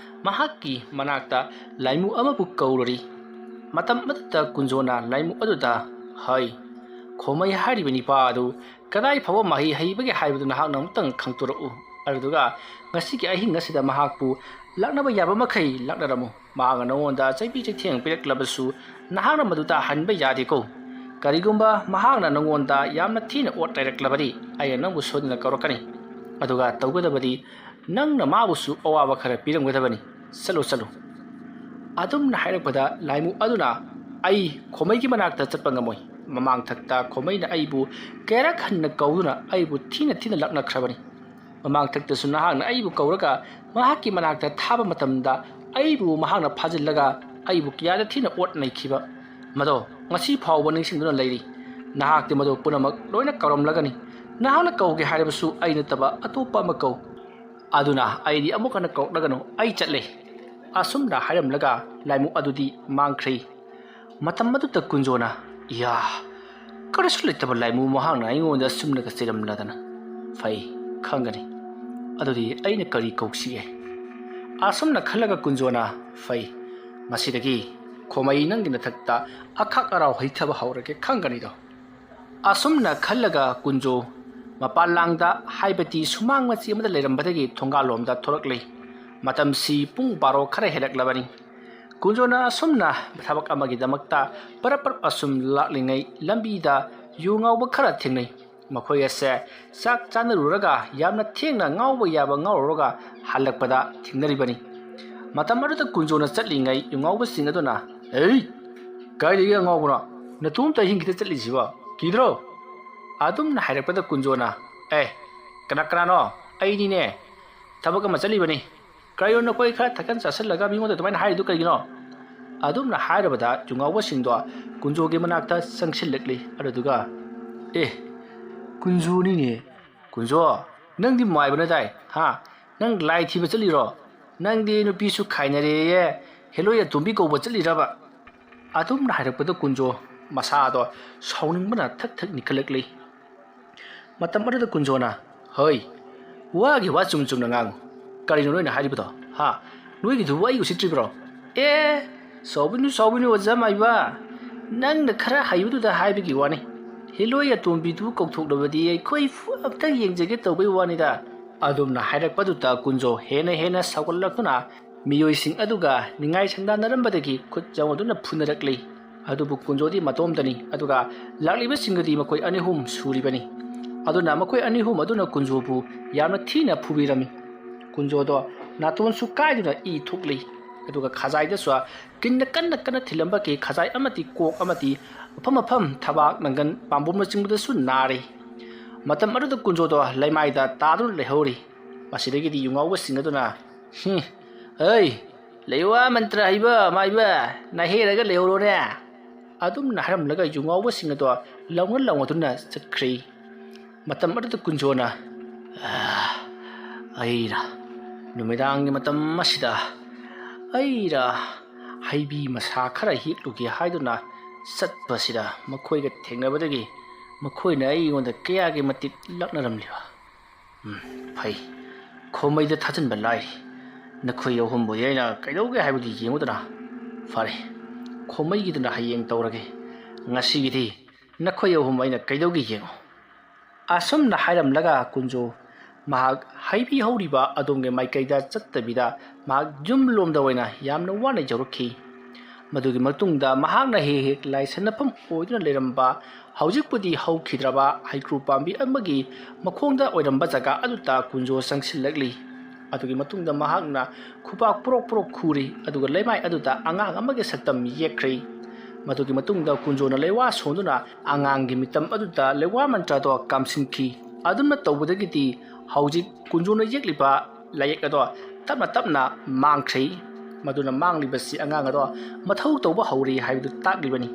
ꯃꯍꯥꯛꯀꯤ ꯃꯅꯥꯛꯇ ꯂꯥꯏꯃꯨ ꯑꯃꯕꯨ ꯀꯧꯔꯔꯤ ꯃꯇꯝ ꯑꯗꯨꯗ ꯀꯨꯟꯖꯣꯅ ꯂꯥꯏꯃꯨ ꯑꯗꯨꯗ ꯍꯩ ꯈꯣꯃꯩ ꯍꯥꯏꯔꯤꯕ ꯅꯤꯄꯥ ꯑꯗꯨ ꯀꯗꯥꯏ ꯐꯥꯎꯕ ꯃꯍꯩ ꯍꯩꯕꯒꯦ ꯍꯥꯏꯕꯗꯨ ꯅꯍꯥꯛꯅ ꯑꯃꯨꯛꯇꯪ ꯈꯪꯇꯣꯔꯛꯎ ꯑꯗꯨꯗꯨꯒ ꯉꯁꯤꯒꯤ ꯑꯍꯤꯡ ꯑꯁꯤꯗ ꯃꯍꯥꯛꯄꯨ ꯂꯥꯛꯅꯕ ꯌꯥꯕ ꯃꯈꯩ ꯂꯥꯛꯅꯔꯝꯃꯨ ꯃꯍꯥꯛꯅ ꯅꯉꯣꯟꯗ ꯆꯩꯕꯤ ꯆꯩꯊꯦꯡ ꯄꯤꯔꯛꯂꯕꯁꯨ ꯅꯍꯥꯛꯅ ꯃꯗꯨꯗ ꯍꯟꯕ ꯌꯥꯗꯦꯀꯣ ꯀꯔꯤꯒꯨꯝꯕ ꯃꯍꯥꯛꯅ ꯅꯉꯣꯟꯗ ꯌꯥꯝꯅ ꯊꯤꯅ ꯑꯣꯠ ꯂꯩꯔꯛꯂꯕꯗꯤ ꯑꯩꯅ ꯅꯪꯕꯨ ꯁꯣꯏꯗꯅ ꯀꯧꯔꯛꯀꯅꯤ ꯑꯗꯨꯒ ꯇꯧꯒꯗꯕꯗꯤ ꯅꯪꯅ ꯃꯥꯕꯨꯁꯨ ꯑꯋꯥꯕ ꯈꯔ ꯄꯤꯔꯝꯒꯗꯕꯅꯤ ꯆꯠꯂꯨ ꯑꯗꯨꯝꯅ ꯍꯥꯏꯔꯛꯄꯗ ꯂꯥꯏꯃꯨ ꯑꯗꯨꯅ ꯑꯩ ꯈꯣꯃꯩꯒꯤ ꯃꯅꯥꯛꯇ ꯆꯠꯄ ꯉꯝꯃꯣꯏ ꯃꯃꯥꯡꯊꯛꯇ ꯈꯣꯃꯩꯅ ꯑꯩꯕु ꯀꯌꯥꯔꯛ ꯍꯟꯅ ꯀꯧꯗꯨꯅ ꯑꯩꯕꯨ ꯊꯤꯅ ꯂꯛꯅꯈ꯭ꯔꯕꯅꯤ ꯃꯃꯥꯡꯊꯛꯇꯁꯨ ꯅꯍꯥꯛꯅ ꯑꯩꯕꯨ ꯀꯧꯔꯒ ꯃꯍꯥꯛꯀꯤ ꯃꯅꯥꯛꯇ ꯊꯥꯕ ꯃꯇꯝꯗ ꯑꯩꯕꯨ ꯃꯍꯥꯛꯅ ꯐꯥꯖꯤꯜꯂꯒ ꯑꯩꯕꯨ ꯀꯌꯥꯗ ꯊꯤꯅ ꯑꯣꯠ ꯅꯩꯈꯤꯕ ꯃꯗꯣ ꯉꯁꯤ ꯐꯥꯎꯕ ꯅꯤꯡꯁꯤꯡꯗꯨꯅ ꯂꯩꯔꯤ ꯅꯍꯥꯛꯇꯤ ꯃꯗꯨ ꯄꯨꯝꯅꯃꯛ ꯂꯣꯏꯅ ꯀꯥꯎꯔꯝꯂꯒꯅꯤ ꯅꯍꯥꯛꯅ ꯀꯧꯒꯦ ꯍꯥꯏꯔꯕꯁꯨ ꯑꯩ ꯅꯠꯇꯕ ꯑꯇꯣꯞꯄ ꯑꯃ ꯀꯧ ꯑꯗꯨꯅ ꯑꯩꯗꯤ ꯑꯃꯨꯛ ꯍꯟꯅ ꯀꯧꯔꯛꯂꯒꯅꯨ ꯑꯩ ꯆꯠꯂꯦ ꯑꯁꯨꯝꯅ ꯍꯥꯏꯔꯝꯂꯒ ꯂꯥꯏꯃꯨ ꯑꯗꯨꯗꯤ ꯃꯥꯡꯈ꯭ꯔꯤ ꯃꯇꯝ ꯑꯗꯨꯗ ꯀꯨꯟꯖꯣꯅ ꯌꯥ ꯀꯔꯤꯁꯨ ꯂꯩꯇꯕ ꯂꯥꯏꯃꯨ ꯃꯍꯥꯛꯅ ꯑꯩꯉꯣꯟꯗ ꯁꯨꯝꯅꯒ ꯆꯩꯔꯝꯂꯗꯅ ꯐꯩ ꯈꯪꯒꯅꯤ ꯑꯗꯨꯗꯤ ꯑꯩꯅ ꯀꯔꯤ ꯀꯧꯁꯤꯒꯦ ꯑꯁꯨꯝꯅ ꯈꯜꯂꯒ ꯀꯨꯟꯖꯣꯅ ꯐꯩ ꯃꯁꯤꯗꯒꯤ ꯈꯣꯃꯩ ꯅꯪꯒꯤ ꯅꯊꯛꯇ ꯑꯈꯥꯛ ꯑꯔꯥꯎ ꯍꯩꯊꯕ ꯍꯧꯔꯒꯦ ꯈꯪꯒꯅꯤꯗꯣ ꯑꯁꯨꯝꯅ ꯈꯜꯂꯒ ꯀꯨꯟꯖꯣ ꯃꯄꯥꯟ ꯂꯥꯡꯗ ꯍꯥꯏꯕꯗꯤ ꯁꯨꯃꯥꯡ ꯃꯆꯤ ꯑꯃꯗ ꯂꯩꯔꯝꯕꯗꯒꯤ ꯊꯣꯡꯒꯥꯜꯂꯣꯝꯗ ꯊꯣꯔꯛꯂꯤ ꯃꯇꯝꯁꯤ ꯄꯨꯡ 12 ꯈꯔ ꯍꯦꯜꯂꯛꯂꯕꯅꯤ ꯀꯨꯟꯖꯣꯅ ꯑꯁꯨꯝꯅ ꯊꯕꯛ ꯑꯃꯒꯤꯗꯃꯛꯇ ꯄꯔꯞ ꯑꯁꯨꯝ ꯂꯥꯛꯂꯤꯉꯩ ꯂꯝꯕꯤꯗ ꯌꯨ ꯉꯥꯎꯕ ꯈꯔ ꯊꯦꯡꯅꯩ ꯃꯈꯣꯏ ꯑꯁꯦ ꯆꯥꯛ ꯆꯥꯅꯔꯨꯔꯒ ꯌꯥꯝꯅ ꯊꯦꯡꯅ ꯉꯥꯎꯕ ꯌꯥꯕ ꯉꯥꯎꯔꯨꯔꯒ ꯍꯜꯂꯛꯄꯗ ꯊꯦꯡꯅꯔꯤꯕꯅꯤ ꯃꯇꯝ ꯑꯗꯨꯗ ꯀꯨꯟꯖꯣꯅ ꯆꯠꯂꯤꯉꯩ ꯌꯨꯉꯥꯎꯕꯁꯤꯡ ꯑꯗꯨꯅ ꯀꯥꯏꯗꯒꯤ ꯑꯉꯥꯎꯕꯅꯣ ꯅꯇꯣꯝꯇ ꯑꯍꯤꯡ ꯆꯠꯂꯤꯁꯤꯕꯣ ꯀꯤꯗ꯭ꯔꯣ ꯑꯗꯨꯝꯅ ꯍꯥꯏꯔꯛꯄꯗ ꯀꯨꯟꯖꯣꯅ ꯀꯅꯥꯅꯣ ꯑꯩꯅꯤꯅꯦ ꯊꯕꯛ ꯑꯃ ꯆꯠꯂꯤꯕꯅꯤ ꯀꯔꯤꯅꯣ ꯅꯈꯣꯏ ꯈꯔ ꯊꯛꯀꯟ ꯆꯥꯁꯤꯜꯂꯒ ꯃꯤꯉꯣꯟꯗ ꯑꯗꯨꯃꯥꯏꯅ ꯍꯥꯏꯔꯤꯗꯨ ꯀꯩꯒꯤꯅꯣ ꯑꯗꯨꯝꯅ ꯍꯥꯏꯔꯕꯗ ꯌꯨꯉꯥꯎꯕꯁꯤꯡꯗꯣ ꯀꯨꯟꯖꯣꯒꯤ ꯃꯅꯥꯛꯇ ꯆꯪꯁꯤꯜꯂꯛꯂꯤ ꯑꯗꯨꯗꯨꯒ ꯀꯨꯟꯖꯣꯅꯤꯅꯦ ꯀꯨꯟꯖꯣ ꯅꯪꯗꯤ ꯃꯥꯏꯕ ꯅꯗꯥꯏ ꯍꯥ ꯅꯪ ꯂꯥꯏ ꯊꯤꯕ ꯆꯠꯂꯤꯔꯣ ꯅꯪꯗꯤ ꯅꯨꯄꯤꯁꯨ ꯈꯥꯏꯅꯔꯦꯌꯦ ꯍꯦꯂꯣꯏ ꯑꯇꯣꯝꯕꯤ ꯀꯧꯕ ꯆꯠꯂꯤꯔꯕ ꯑꯗꯨꯝꯅ ꯍꯥꯏꯔꯛꯄꯗ ꯀꯨꯟꯖꯣ ꯃꯁꯥꯗꯣ ꯁꯥꯎꯅꯤꯡꯕꯅ ꯊꯛ ꯊꯛ ꯅꯤꯛꯈꯠꯂꯛꯂꯤ ꯃꯇꯝ ꯑꯗꯨꯗ ꯀꯨꯟꯖꯣꯅ ꯍꯣꯏ ꯋꯥꯒꯤ ꯋꯥ ꯆꯨꯝ ꯆꯨꯝꯅ ꯉꯥꯡꯉꯨ ꯀꯔꯤꯅꯣ ꯅꯣꯏꯅ ꯍꯥꯏꯔꯤꯕꯗꯣ ꯍꯥ ꯅꯣꯏꯒꯤꯗꯨꯕꯨ ꯑꯩ ꯎꯁꯤꯠꯇ꯭ꯔꯤꯕ꯭ꯔꯣ ꯁꯥꯎꯕꯤꯅꯨ ꯑꯣꯖꯥ ꯃꯥꯏꯕ ꯅꯪꯅ ꯈꯔ ꯍꯩꯕꯗꯨꯗ ꯍꯥꯏꯕꯒꯤ ꯋꯥꯅꯤ ꯍꯦꯂꯣꯏ ꯑꯇꯣꯝꯕꯤꯗꯨ ꯀꯧꯊꯣꯛꯂꯕꯗꯤ ꯑꯩꯈꯣꯏ ꯑꯝꯇ ꯌꯦꯡꯖꯒꯦ ꯇꯧꯕꯩ ꯋꯥꯅꯤꯗ ꯑꯗꯨꯝꯅ ꯍꯥꯏꯔꯛꯄꯗꯨꯗ ꯀꯨꯟꯖꯣ ꯍꯦꯟꯅ ꯁꯥꯎꯒꯠꯂꯛꯇꯨꯅ ꯃꯤꯑꯣꯏꯁꯤꯡ ꯑꯗꯨꯒ ꯅꯤꯡꯉꯥꯏ ꯁꯪꯗꯥꯅꯔꯝꯕꯗꯒꯤ ꯈꯨꯠ ꯆꯪꯗꯨꯅ ꯐꯨꯅꯔꯛꯂꯤ ꯑꯗꯨꯕꯨ ꯀꯨꯟꯖꯣꯗꯤ ꯃꯇꯣꯝꯇꯅꯤ ꯑꯗꯨꯒ ꯂꯥꯛꯂꯤꯕꯁꯤꯡꯒꯗꯤ ꯃꯈꯣꯏ ꯑꯅꯤ ꯑꯍꯨꯝ ꯁꯨꯔꯤꯕꯅꯤ ꯑꯗꯨꯅ ꯃꯈꯣꯏ ꯑꯅꯤ ꯑꯍꯨꯝ ꯑꯗꯨꯅ ꯀꯨꯟꯖꯣꯕꯨ ꯌꯥꯝꯅ ꯊꯤꯅ ꯐꯨꯕꯤꯔꯝꯃꯤ ꯀꯨꯟꯖꯣꯗꯣ ꯅꯥꯇꯣꯟꯁꯨ ꯀꯥꯏꯗꯨꯅ ꯏ ꯊꯣꯛꯂꯤ ꯑꯗꯨꯒ ꯈꯖꯥꯏꯗꯁꯨ ꯀꯤꯟꯅ ꯀꯟꯅ ꯊꯤꯜꯂꯝꯕꯒꯤ ꯈꯖꯥꯏ ꯑꯃꯗꯤ ꯀꯣꯛ ꯑꯃꯗꯤ ꯃꯐꯝ ꯊꯕꯥꯛ ꯅꯪꯒꯟ ꯄꯥꯝꯕꯣꯝꯅꯆꯤꯡꯕꯗꯁꯨ ꯅꯥꯔꯤ ꯃꯇꯝ ꯑꯗꯨꯗ ꯀꯨꯟꯖꯣꯗꯣ ꯂꯩꯃꯥꯏꯗ ꯇꯥꯗꯨꯅ ꯂꯩꯍꯧꯔꯤ ꯃꯁꯤꯗꯒꯤꯗꯤ ꯌꯨꯉꯥꯎꯕꯁꯤꯡ ꯑꯗꯨꯅ ꯂꯩꯋꯥ ꯃꯟꯇ꯭ꯔ ꯍꯩꯕ ꯃꯥꯏꯕ ꯅꯥꯍꯦꯔꯒ ꯂꯩꯍꯧꯔꯣꯅꯦ ꯑꯗꯨꯝꯅ ꯍꯥꯏꯔꯝꯂꯒ ꯌꯨꯉꯥꯎꯕꯁꯤꯡ ꯑꯗꯣ ꯂꯧꯅꯗꯨꯅ ꯆꯠꯈ꯭ꯔꯤ ꯃꯇꯝ ꯑꯗꯨꯗ ꯀꯨꯟꯖꯣꯅ ꯑꯩꯔ ꯅꯨꯃꯤꯗꯥꯡꯒꯤ ꯃꯇꯝ ꯑꯁꯤꯗ ꯑꯩꯔ ꯍꯩꯕꯤ ꯃꯁꯥ ꯈꯔ ꯍꯦꯛꯂꯨꯒꯦ ꯍꯥꯏꯗꯨꯅ ꯆꯠꯄꯁꯤꯗ ꯃꯈꯣꯏꯒ ꯊꯦꯡꯅꯕꯗꯒꯤ ꯃꯈꯣꯏꯅ ꯑꯩꯉꯣꯟꯗ ꯀꯌꯥꯒꯤ ꯃꯇꯤꯛ ꯂꯛꯅꯔꯝꯂꯤꯕ ꯐꯩ ꯈꯣꯃꯩꯗ ꯊꯥꯖꯤꯟꯕ ꯂꯥꯏꯔꯤ ꯅꯈꯣꯏ ꯑꯍꯨꯝꯕꯨ ꯑꯩꯅ ꯀꯩꯗꯧꯒꯦ ꯍꯥꯏꯕꯗꯤ ꯌꯦꯡꯉꯨꯗꯅ ꯐꯔꯦ ꯈꯣꯃꯩꯒꯤꯗꯨꯅ ꯍꯌꯦꯡ ꯇꯧꯔꯒꯦ ꯉꯁꯤꯒꯤꯗꯤ ꯅꯈꯣꯏ ꯑꯍꯨꯝ ꯑꯩꯅ ꯀꯩꯗꯧꯒꯦ ꯌꯦꯡꯉꯨ ꯑꯁꯨꯝꯅ ꯍꯥꯏꯔꯝꯂꯒ ꯀꯨꯟꯖꯣ ꯃꯍꯥꯛ ꯍꯩꯕꯤ ꯍꯧꯔꯤꯕ ꯑꯗꯣꯝꯒꯤ ꯃꯥꯏꯀꯩꯗ ꯆꯠꯇꯕꯤꯗ ꯃꯍꯥꯛ ꯌꯨꯝꯂꯣꯝꯗ ꯑꯣꯏꯅ ꯌꯥꯝꯅ ꯋꯥꯅ ꯌꯧꯔꯛꯈꯤ ꯃꯗꯨꯒꯤ ꯃꯇꯨꯡꯗ ꯃꯍꯥꯛꯅ ꯍꯦꯛ ꯂꯥꯏꯁꯟꯅꯐꯝ ꯑꯣꯏꯗꯨꯅ ꯂꯩꯔꯝꯕ ꯍꯧꯖꯤꯛꯄꯨꯗꯤ ꯍꯧꯈꯤꯗ꯭ꯔꯕ ꯍꯩꯀ꯭ꯔꯨ ꯄꯥꯝꯕꯤ ꯑꯃꯒꯤ ꯃꯈꯣꯡꯗ ꯑꯣꯏꯔꯝꯕ ꯖꯒꯥ ꯑꯗꯨꯗ ꯀꯨꯟꯖꯣ ꯆꯪꯁꯤꯜꯂꯛꯂꯤ ꯑꯗꯨꯒꯤ ꯃꯇꯨꯡꯗ ꯃꯍꯥꯛꯅ ꯈꯨꯄꯥꯛ ꯄꯣꯔꯣꯛ ꯈꯨꯔꯤ ꯑꯗꯨꯒ ꯂꯩꯃꯥꯏ ꯑꯗꯨꯗ ꯑꯉꯥꯡ ꯑꯃꯒꯤ ꯁꯛꯇꯝ ꯌꯦꯛꯈ꯭ꯔꯤ ꯃꯗꯨꯒꯤ ꯃꯇꯨꯡꯗ ꯀꯨꯟꯖꯣꯅ ꯂꯩꯋꯥ ꯁꯣꯟꯗꯨꯅ ꯑꯉꯥꯡꯒꯤ ꯃꯤꯇꯝ ꯑꯗꯨꯗ ꯂꯩꯋꯥ ꯃꯟꯇ꯭ꯔꯗꯣ ꯀꯥꯝꯁꯤꯟꯈꯤ ꯑꯗꯨꯝꯅ ꯇꯧꯕꯗꯒꯤꯗꯤ ꯍꯧꯖꯤꯛ ꯀꯨꯟꯖꯣꯅ ꯌꯦꯛꯂꯤꯕ ꯂꯥꯏꯌꯦꯛ ꯑꯗꯣ ꯇꯞꯅ ꯃꯥꯡꯈ꯭ꯔꯤ ꯃꯗꯨꯅ ꯃꯥꯡꯂꯤꯕꯁꯤ ꯑꯉꯥꯡ ꯑꯗꯣ ꯃꯊꯧ ꯇꯧꯕ ꯍꯧꯔꯤ ꯍꯥꯏꯕꯗꯨ ꯇꯥꯛꯂꯤꯕꯅꯤ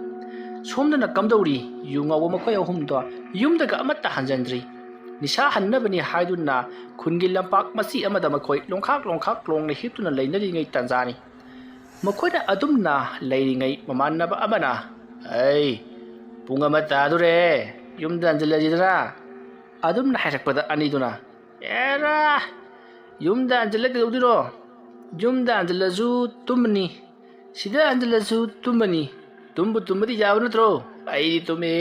ꯁꯣꯝꯗꯅ ꯀꯝꯗꯧꯔꯤ ꯌꯨꯉꯥꯎꯕ ꯃꯈꯣꯏ ꯑꯍꯨꯝꯗꯣ ꯌꯨꯝꯗꯒ ꯑꯃꯠꯇ ꯍꯟꯖꯤꯟꯗ꯭ꯔꯤ ꯅꯤꯁꯥ ꯍꯟꯅꯕꯅꯤ ꯍꯥꯏꯗꯨꯅ ꯈꯨꯟꯒꯤ ꯂꯝꯄꯥꯛ ꯃꯆꯤ ꯑꯃꯗ ꯃꯈꯣꯏ ꯂꯣꯡꯈꯥꯛ ꯂꯣꯡꯅ ꯍꯤꯞꯇꯨꯅ ꯂꯩꯅꯔꯤꯉꯩ ꯇꯥꯟꯖꯥꯅꯤ ꯃꯈꯣꯏꯅ ꯑꯗꯨꯝꯅ ꯂꯩꯔꯤꯉꯩ ꯃꯃꯥꯟꯅꯕ ꯑꯃꯅ ꯄꯨꯡ ꯑꯃ ꯇꯥꯗꯣꯔꯦ ꯌꯨꯝꯗ ꯍꯟꯖꯤꯜꯂꯁꯤꯗꯅ ꯑꯗꯨꯝꯅ ꯍꯥꯏꯔꯛꯄꯗ ꯑꯅꯤꯗꯨꯅ ꯑꯦꯔꯥ ꯌꯨꯝꯗ ꯍꯟꯖꯤꯜꯂꯒ ꯌꯨꯝꯗ ꯍꯟꯖꯤꯜꯂꯁꯨ ꯇꯨꯝꯃꯅꯤ ꯁꯤꯗ ꯍꯟꯖꯤꯜꯂꯁꯨ ꯇꯨꯝꯃꯅꯤ ꯇꯨꯝꯕꯗꯤ ꯌꯥꯕ ꯅꯠꯇ꯭ꯔꯣ ꯑꯩꯗꯤ ꯇꯨꯝꯃꯦ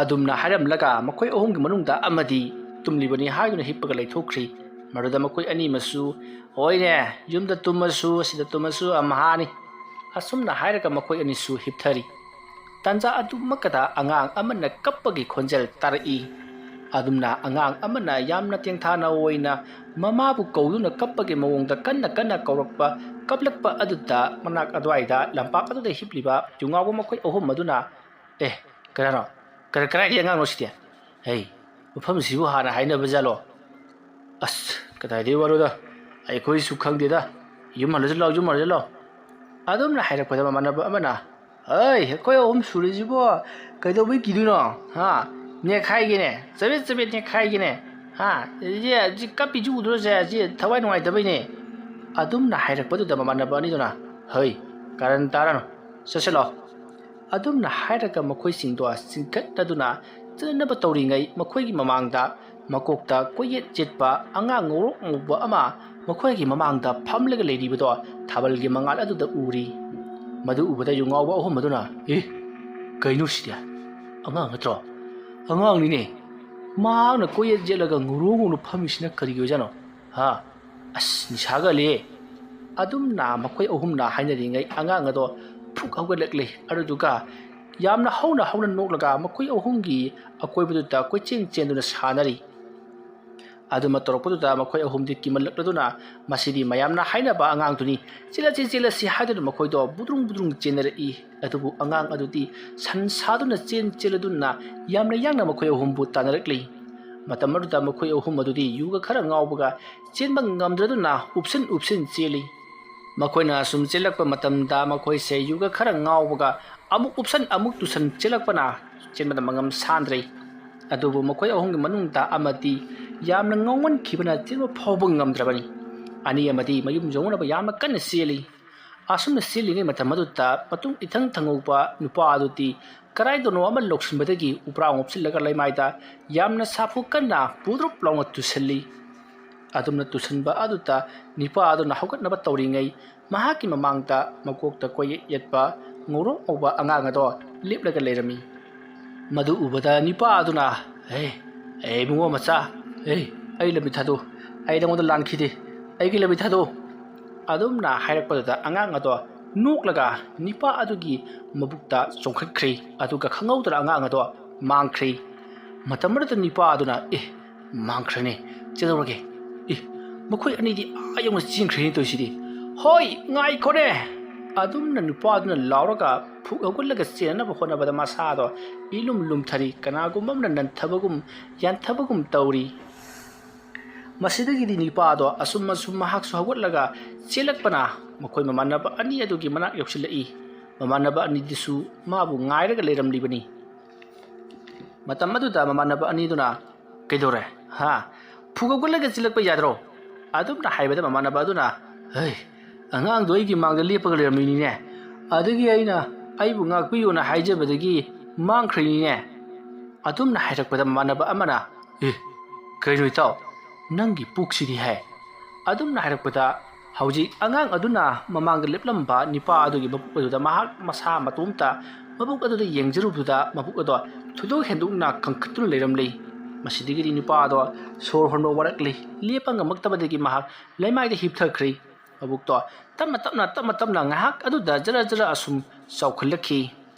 ꯑꯗꯨꯝꯅ ꯍꯥꯏꯔꯝꯂꯒ ꯃꯈꯣꯏ ꯑꯍꯨꯝꯒꯤ ꯃꯅꯨꯡꯗ ꯑꯃꯗꯤ ꯇꯨꯝꯂꯤꯕꯅꯤ ꯍꯥꯏꯗꯨꯅ ꯍꯤꯞꯄꯒ ꯂꯩꯊꯣꯛꯈ꯭ꯔꯤ ꯃꯗꯨꯗ ꯃꯈꯣꯏ ꯑꯅꯤꯃꯁꯨ ꯍꯣꯏꯅꯦ ꯌꯨꯝꯗ ꯇꯨꯝꯃꯁꯨ ꯁꯤꯗ ꯇꯨꯝꯃꯁꯨ ꯑꯝꯍꯥꯅꯤ ꯑꯁꯨꯝꯅ ꯍꯥꯏꯔꯒ ꯃꯈꯣꯏ ꯑꯅꯤꯁꯨ ꯍꯤꯞꯊꯔꯤ ꯇꯥꯟꯖꯥ ꯑꯗꯨꯃꯛꯀꯗ ꯑꯉꯥꯡ ꯑꯃꯅ ꯀꯞꯄꯒꯤ ꯈꯣꯟꯖꯦꯜ ꯇꯥꯔꯛꯏ ꯑꯗꯨꯝꯅ ꯑꯉꯥꯡ ꯑꯃꯅ ꯌꯥꯝꯅ ꯇꯦꯡꯊꯥꯅ ꯑꯣꯏꯅ ꯃꯃꯥꯕꯨ ꯀꯧꯗꯨꯅ ꯀꯞꯄꯒꯤ ꯃꯑꯣꯡꯗ ꯀꯟꯅ ꯀꯞꯂꯛꯄ ꯑꯗꯨꯗ ꯃꯅꯥꯛ ꯑꯗꯨꯋꯥꯏꯗ ꯂꯝꯄꯥꯛ ꯑꯗꯨꯗ ꯍꯤꯞꯂꯤꯕ ꯌꯨꯉꯥꯎꯕ ꯃꯈꯣꯏ ꯑꯍꯨꯝ ꯑꯗꯨꯅ ꯀꯅꯥꯅꯣ ꯀꯗꯥꯏꯗꯒꯤ ꯑꯉꯥꯡꯅꯣ ꯁꯤꯗꯤ ꯃꯐꯝꯁꯤꯕꯨ ꯍꯥꯟꯅ ꯍꯥꯏꯅꯕ ꯖꯥꯠꯂꯣ ꯑꯁ ꯀꯗꯥꯏꯗꯒꯤ ꯋꯥꯔꯣꯗ ꯑꯩꯈꯣꯏꯁꯨ ꯈꯪꯗꯦꯗ ꯌꯨꯝ ꯍꯜꯂꯁꯤ ꯂꯥꯎ ꯑꯗꯨꯝꯅ ꯍꯥꯏꯔꯛꯄꯗ ꯃꯃꯥꯟꯅꯕ ꯑꯃꯅ ꯑꯩꯈꯣꯏ ꯑꯍꯨꯝ ꯁꯨꯔꯤꯁꯤꯕꯣ ꯀꯩꯗꯧꯕꯩ ꯀꯤꯗꯣꯏꯅꯣ ꯅꯦꯛꯈꯥꯏꯒꯦꯅꯦ ꯆꯕꯦꯠ ꯅꯦꯛꯈꯥꯏꯒꯦꯅꯦ ꯍꯧꯖꯤꯛ ꯀꯞꯄꯤꯁꯤ ꯎꯗ꯭ꯔꯣꯁꯦ ꯁꯤ ꯊꯋꯥꯏ ꯅꯨꯡꯉꯥꯏꯇꯕꯩꯅꯦ ꯑꯗꯨꯝꯅ ꯍꯥꯏꯔꯛꯄꯗꯨꯗ ꯃꯃꯥꯟꯅꯕ ꯑꯅꯤꯗꯨꯅ ꯀꯥꯔꯟ ꯇꯥꯔꯅꯨ ꯆꯠꯁꯤ ꯂꯥꯎ ꯑꯗꯨꯝꯅ ꯍꯥꯏꯔꯒ ꯃꯈꯣꯏꯁꯤꯡꯗꯣ ꯆꯤꯡꯈꯠꯅꯗꯨꯅ ꯆꯠꯅꯕ ꯇꯧꯔꯤꯉꯩ ꯃꯈꯣꯏꯒꯤ ꯃꯃꯥꯡꯗ ꯃꯀꯣꯛꯇ ꯀꯣꯏꯌꯦꯠ ꯆꯦꯠꯄ ꯑꯉꯥꯡ ꯉꯧꯔꯣꯛ ꯉꯧꯕ ꯑꯃ ꯃꯈꯣꯏꯒꯤ ꯃꯃꯥꯡꯗ ꯐꯝꯂꯒ ꯂꯩꯔꯤꯕꯗꯣ ꯊꯥꯕꯜꯒꯤ ꯃꯉꯥꯜ ꯑꯗꯨꯗ ꯎꯔꯤ ꯃꯗꯨ ꯎꯕꯗ ꯌꯨꯉꯥꯎꯕ ꯑꯍꯨꯝ ꯑꯗꯨꯅ ꯀꯩꯅꯣ ꯁꯤꯗꯤ ꯑꯉꯥꯡ ꯅꯠꯇ꯭ꯔꯣ ꯑꯉꯥꯡꯅꯤꯅꯦ ꯃꯍꯥꯛꯅ ꯀꯣꯏꯌꯦꯠ ꯌꯦꯠꯂꯒ ꯉꯧꯔꯣꯛ ꯐꯝꯃꯤꯁꯤꯅ ꯀꯔꯤꯒꯤ ꯑꯣꯏꯖꯥꯠꯅꯣ ꯑꯁ ꯅꯤꯁꯥꯒꯂꯦ ꯑꯗꯨꯝꯅ ꯃꯈꯣꯏ ꯑꯍꯨꯝꯅ ꯍꯥꯏꯅꯔꯤꯉꯩ ꯑꯉꯥꯡ ꯑꯗꯣ ꯐꯨꯛ ꯍꯧꯒꯠꯂꯛꯂꯤ ꯑꯗꯨꯗꯨꯒ ꯌꯥꯝꯅ ꯍꯧꯅ ꯅꯣꯛꯂꯒ ꯃꯈꯣꯏ ꯑꯍꯨꯝꯒꯤ ꯑꯀꯣꯏꯕꯗꯨꯗ ꯀꯣꯏꯆꯦꯟ ꯆꯦꯟꯗꯨꯅ ꯁꯥꯟꯅꯔꯤ ꯑꯗꯨꯃ ꯇꯧꯔꯛꯄꯗꯨꯗ ꯃꯈꯣꯏ ꯑꯍꯨꯝꯗꯤ ꯀꯤꯃꯜꯂꯛꯂꯗꯨꯅ ꯃꯁꯤꯗꯤ ꯃꯌꯥꯝꯅ ꯍꯥꯏꯅꯕ ꯑꯉꯥꯡꯗꯨꯅꯤ ꯆꯦꯜꯂꯁꯤ ꯍꯥꯏꯗꯨꯅ ꯃꯈꯣꯏꯗꯣ ꯕꯨꯗ꯭ꯔꯨꯡ ꯆꯦꯟꯅꯔꯛꯏ ꯑꯗꯨꯕꯨ ꯑꯉꯥꯡ ꯑꯗꯨꯗꯤ ꯁꯟ ꯁꯥꯗꯨꯅ ꯆꯦꯜꯂꯗꯨꯅ ꯌꯥꯝꯅ ꯌꯥꯡꯅ ꯃꯈꯣꯏ ꯑꯍꯨꯝꯕꯨ ꯇꯥꯟꯅꯔꯛꯂꯤ ꯃꯇꯝ ꯑꯗꯨꯗ ꯃꯈꯣꯏ ꯑꯍꯨꯝ ꯑꯗꯨꯗꯤ ꯌꯨꯒ ꯈꯔ ꯉꯥꯎꯕꯒ ꯆꯦꯟꯕ ꯉꯝꯗ꯭ꯔꯗꯨꯅ ꯎꯞꯁꯤꯟ ꯆꯦꯜꯂꯤ ꯃꯈꯣꯏꯅ ꯑꯁꯨꯝ ꯆꯦꯜꯂꯛꯄ ꯃꯇꯝꯗ ꯃꯈꯣꯏꯁꯦ ꯌꯨꯒ ꯈꯔ ꯉꯥꯎꯕꯒ ꯑꯃꯨꯛ ꯎꯞꯁꯟ ꯑꯃꯨꯛ ꯇꯨꯁꯟ ꯆꯦꯜꯂꯛꯄꯅ ꯆꯦꯟꯕꯗ ꯃꯉꯝ ꯁꯥꯟꯗ꯭ꯔꯦ ꯑꯗꯨꯕꯨ ꯃꯈꯣꯏ ꯑꯍꯨꯝꯒꯤ ꯃꯅꯨꯡꯗ ꯑꯃꯗꯤ ꯌꯥꯝꯅ ꯉꯥꯎꯃꯟꯈꯤꯕꯅ ꯆꯦꯟꯕ ꯐꯥꯎꯕ ꯉꯝꯗ꯭ꯔꯕꯅꯤ ꯑꯅꯤ ꯑꯃꯗꯤ ꯃꯌꯨꯝ ꯌꯧꯅꯕ ꯌꯥꯝꯅ ꯀꯟꯅ ꯆꯦꯜꯂꯤ ꯑꯁꯨꯝꯅ ꯆꯦꯜꯂꯤꯉꯩ ꯃꯇꯝ ꯑꯗꯨꯗ ꯃꯇꯨꯡ ꯏꯊꯪ ꯊꯪꯍꯧꯕ ꯅꯨꯄꯥ ꯑꯗꯨꯗꯤ ꯀꯔꯥꯏꯗꯅꯣ ꯑꯃ ꯂꯧꯁꯤꯟꯕꯗꯒꯤ ꯎꯄ꯭ꯔꯥꯡ ꯎꯞꯁꯤꯜꯂꯒ ꯂꯩꯃꯥꯏꯗ ꯌꯥꯝꯅ ꯁꯥꯐꯨ ꯀꯟꯅ ꯄꯨꯗ꯭ꯔꯨꯞ ꯂꯥꯎꯅ ꯇꯨꯁꯜꯂꯤ ꯑꯗꯨꯝꯅ ꯇꯨꯁꯟꯕ ꯑꯗꯨꯗ ꯅꯨꯄꯥ ꯑꯗꯨꯅ ꯍꯧꯒꯠꯅꯕ ꯇꯧꯔꯤꯉꯩ ꯃꯍꯥꯛꯀꯤ ꯃꯃꯥꯡꯗ ꯃꯀꯣꯛꯇ ꯀꯣꯌꯦꯠ ꯌꯦꯠꯄ ꯉꯧꯔꯣꯛ ꯉꯧꯕ ꯑꯉꯥꯡ ꯑꯗꯣ ꯂꯦꯞꯂꯒ ꯂꯩꯔꯝꯃꯤ ꯃꯗꯨ ꯎꯕꯗ ꯅꯨꯄꯥ ꯑꯗꯨꯅ ꯏꯕꯨꯡꯉꯣ ꯃꯆꯥ ꯑꯩ ꯂꯝꯕꯤ ꯊꯥꯗꯣ ꯑꯩ ꯅꯉꯣꯟꯗ ꯂꯥꯟꯈꯤꯗꯦ ꯑꯩꯒꯤ ꯂꯝꯕꯤ ꯊꯥꯗꯣ ꯑꯗꯨꯝꯅ ꯍꯥꯏꯔꯛꯄꯗꯨꯗ ꯑꯉꯥꯡ ꯑꯗꯣ ꯅꯣꯛꯂꯒ ꯅꯨꯄꯥ ꯑꯗꯨꯒꯤ ꯃꯕꯨꯛꯇ ꯆꯣꯡꯈꯠꯈ꯭ꯔꯦ ꯑꯗꯨꯒ ꯈꯪꯍꯧꯗꯅ ꯑꯉꯥꯡ ꯑꯗꯣ ꯃꯥꯡꯈ꯭ꯔꯦ ꯃꯇꯝ ꯑꯗꯨꯗ ꯅꯨꯄꯥ ꯑꯗꯨꯅ ꯃꯥꯡꯈ꯭ꯔꯅꯦ ꯀꯩꯗꯧꯔꯒꯦ ꯃꯈꯣꯏ ꯑꯅꯤꯗꯤ ꯌꯧꯅ ꯆꯦꯟꯈ꯭ꯔꯦꯅꯦ ꯇꯧꯔꯤꯁꯤꯗꯤ ꯍꯣꯏ ꯉꯥꯏꯈꯣꯅꯦ ꯑꯗꯨꯝꯅ ꯅꯨꯄꯥ ꯑꯗꯨꯅ ꯂꯥꯎꯔꯒ ꯐꯨꯛ ꯍꯧꯒꯠꯂꯒ ꯆꯦꯟꯅꯕ ꯍꯣꯠꯅꯕꯗ ꯃꯁꯥꯗꯣ ꯂꯨꯝꯊꯔꯤ ꯀꯅꯥꯒꯨꯝꯕ ꯑꯃꯅ ꯅꯟꯊꯕꯒꯨꯝ ꯌꯥꯟꯊꯕꯒꯨꯝ ꯇꯧꯔꯤ ꯃꯁꯤꯗꯒꯤꯗꯤ ꯅꯨꯄꯥꯗꯣ ꯑꯁꯨꯝ ꯃꯍꯥꯛꯁꯨ ꯍꯧꯒꯠꯂꯒ ꯆꯦꯜꯂꯛꯄꯅ ꯃꯈꯣꯏ ꯃꯃꯥꯟꯅꯕ ꯑꯅꯤ ꯑꯗꯨꯒꯤ ꯃꯅꯥꯛ ꯌꯧꯁꯤꯜꯂꯛꯏ ꯃꯃꯥꯟꯅꯕ ꯑꯅꯤꯗꯨꯁꯨ ꯃꯥꯕꯨ ꯉꯥꯏꯔꯒ ꯂꯩꯔꯝꯂꯤꯕꯅꯤ ꯃꯇꯝ ꯑꯗꯨꯗ ꯃꯃꯥꯟꯅꯕ ꯑꯅꯤꯗꯨꯅ ꯀꯩꯗꯧꯔꯦ ꯐꯨꯛ ꯍꯧꯒꯠꯂꯒ ꯆꯦꯜꯂꯛꯄ ꯌꯥꯗ꯭ꯔꯣ ꯑꯗꯨꯝꯅ ꯍꯥꯏꯕꯗ ꯃꯃꯥꯟꯅꯕ ꯑꯗꯨꯅ ꯑꯉꯥꯡꯗꯣ ꯑꯩꯒꯤ ꯃꯥꯡꯗ ꯂꯦꯞꯄꯒ ꯂꯩꯔꯝꯃꯤꯅꯤꯅꯦ ꯑꯗꯒꯤ ꯑꯩꯅ ꯑꯩꯕꯨ ꯉꯥꯛꯄꯤꯌꯨꯅ ꯍꯥꯏꯖꯕꯗꯒꯤ ꯃꯥꯡꯈ꯭ꯔꯤꯅꯤꯅꯦ ꯑꯗꯨꯝꯅ ꯍꯥꯏꯔꯛꯄꯗ ꯃꯃꯥꯟꯅꯕ ꯑꯃꯅ ꯀꯩꯅꯣ ꯏꯇꯥꯎ ꯅꯪꯒꯤ ꯄꯨꯛꯁꯤꯗꯤ ꯑꯗꯨꯝꯅ ꯍꯥꯏꯔꯛꯄꯗ ꯍꯧꯖꯤꯛ ꯑꯉꯥꯡ ꯑꯗꯨꯅ ꯃꯃꯥꯡꯗ ꯂꯦꯞꯂꯝꯕ ꯅꯨꯄꯥ ꯑꯗꯨꯒꯤ ꯃꯕꯨꯛ ꯑꯗꯨꯗ ꯃꯍꯥꯛ ꯃꯁꯥ ꯃꯇꯣꯝꯇ ꯃꯕꯨꯛ ꯑꯗꯨꯗ ꯌꯦꯡꯖꯔꯨꯕꯗ ꯃꯕꯨꯛ ꯑꯗꯣ ꯊꯣꯏꯗꯣꯛ ꯍꯦꯟꯗꯣꯛꯅ ꯀꯪꯈꯠꯇꯨꯅ ꯂꯩꯔꯝꯂꯤ ꯃꯁꯤꯗꯒꯤꯗꯤ ꯅꯨꯄꯥ ꯑꯗꯣ ꯁꯣꯔ ꯍꯣꯟꯕ ꯋꯥꯔꯛꯂꯤ ꯂꯦꯞꯄ ꯉꯝꯃꯛꯇꯕꯗꯒꯤ ꯃꯍꯥꯛ ꯂꯩꯃꯥꯏꯗ ꯍꯤꯞꯊꯈ꯭ꯔꯤ ꯃꯕꯨꯛꯇꯣ ꯇꯞꯅ ꯇꯞꯅ ꯉꯥꯏꯍꯥꯛ ꯑꯗꯨꯗ ꯖꯔ ꯑꯁꯨꯝ ꯆꯥꯎꯈꯠꯂꯛꯈꯤ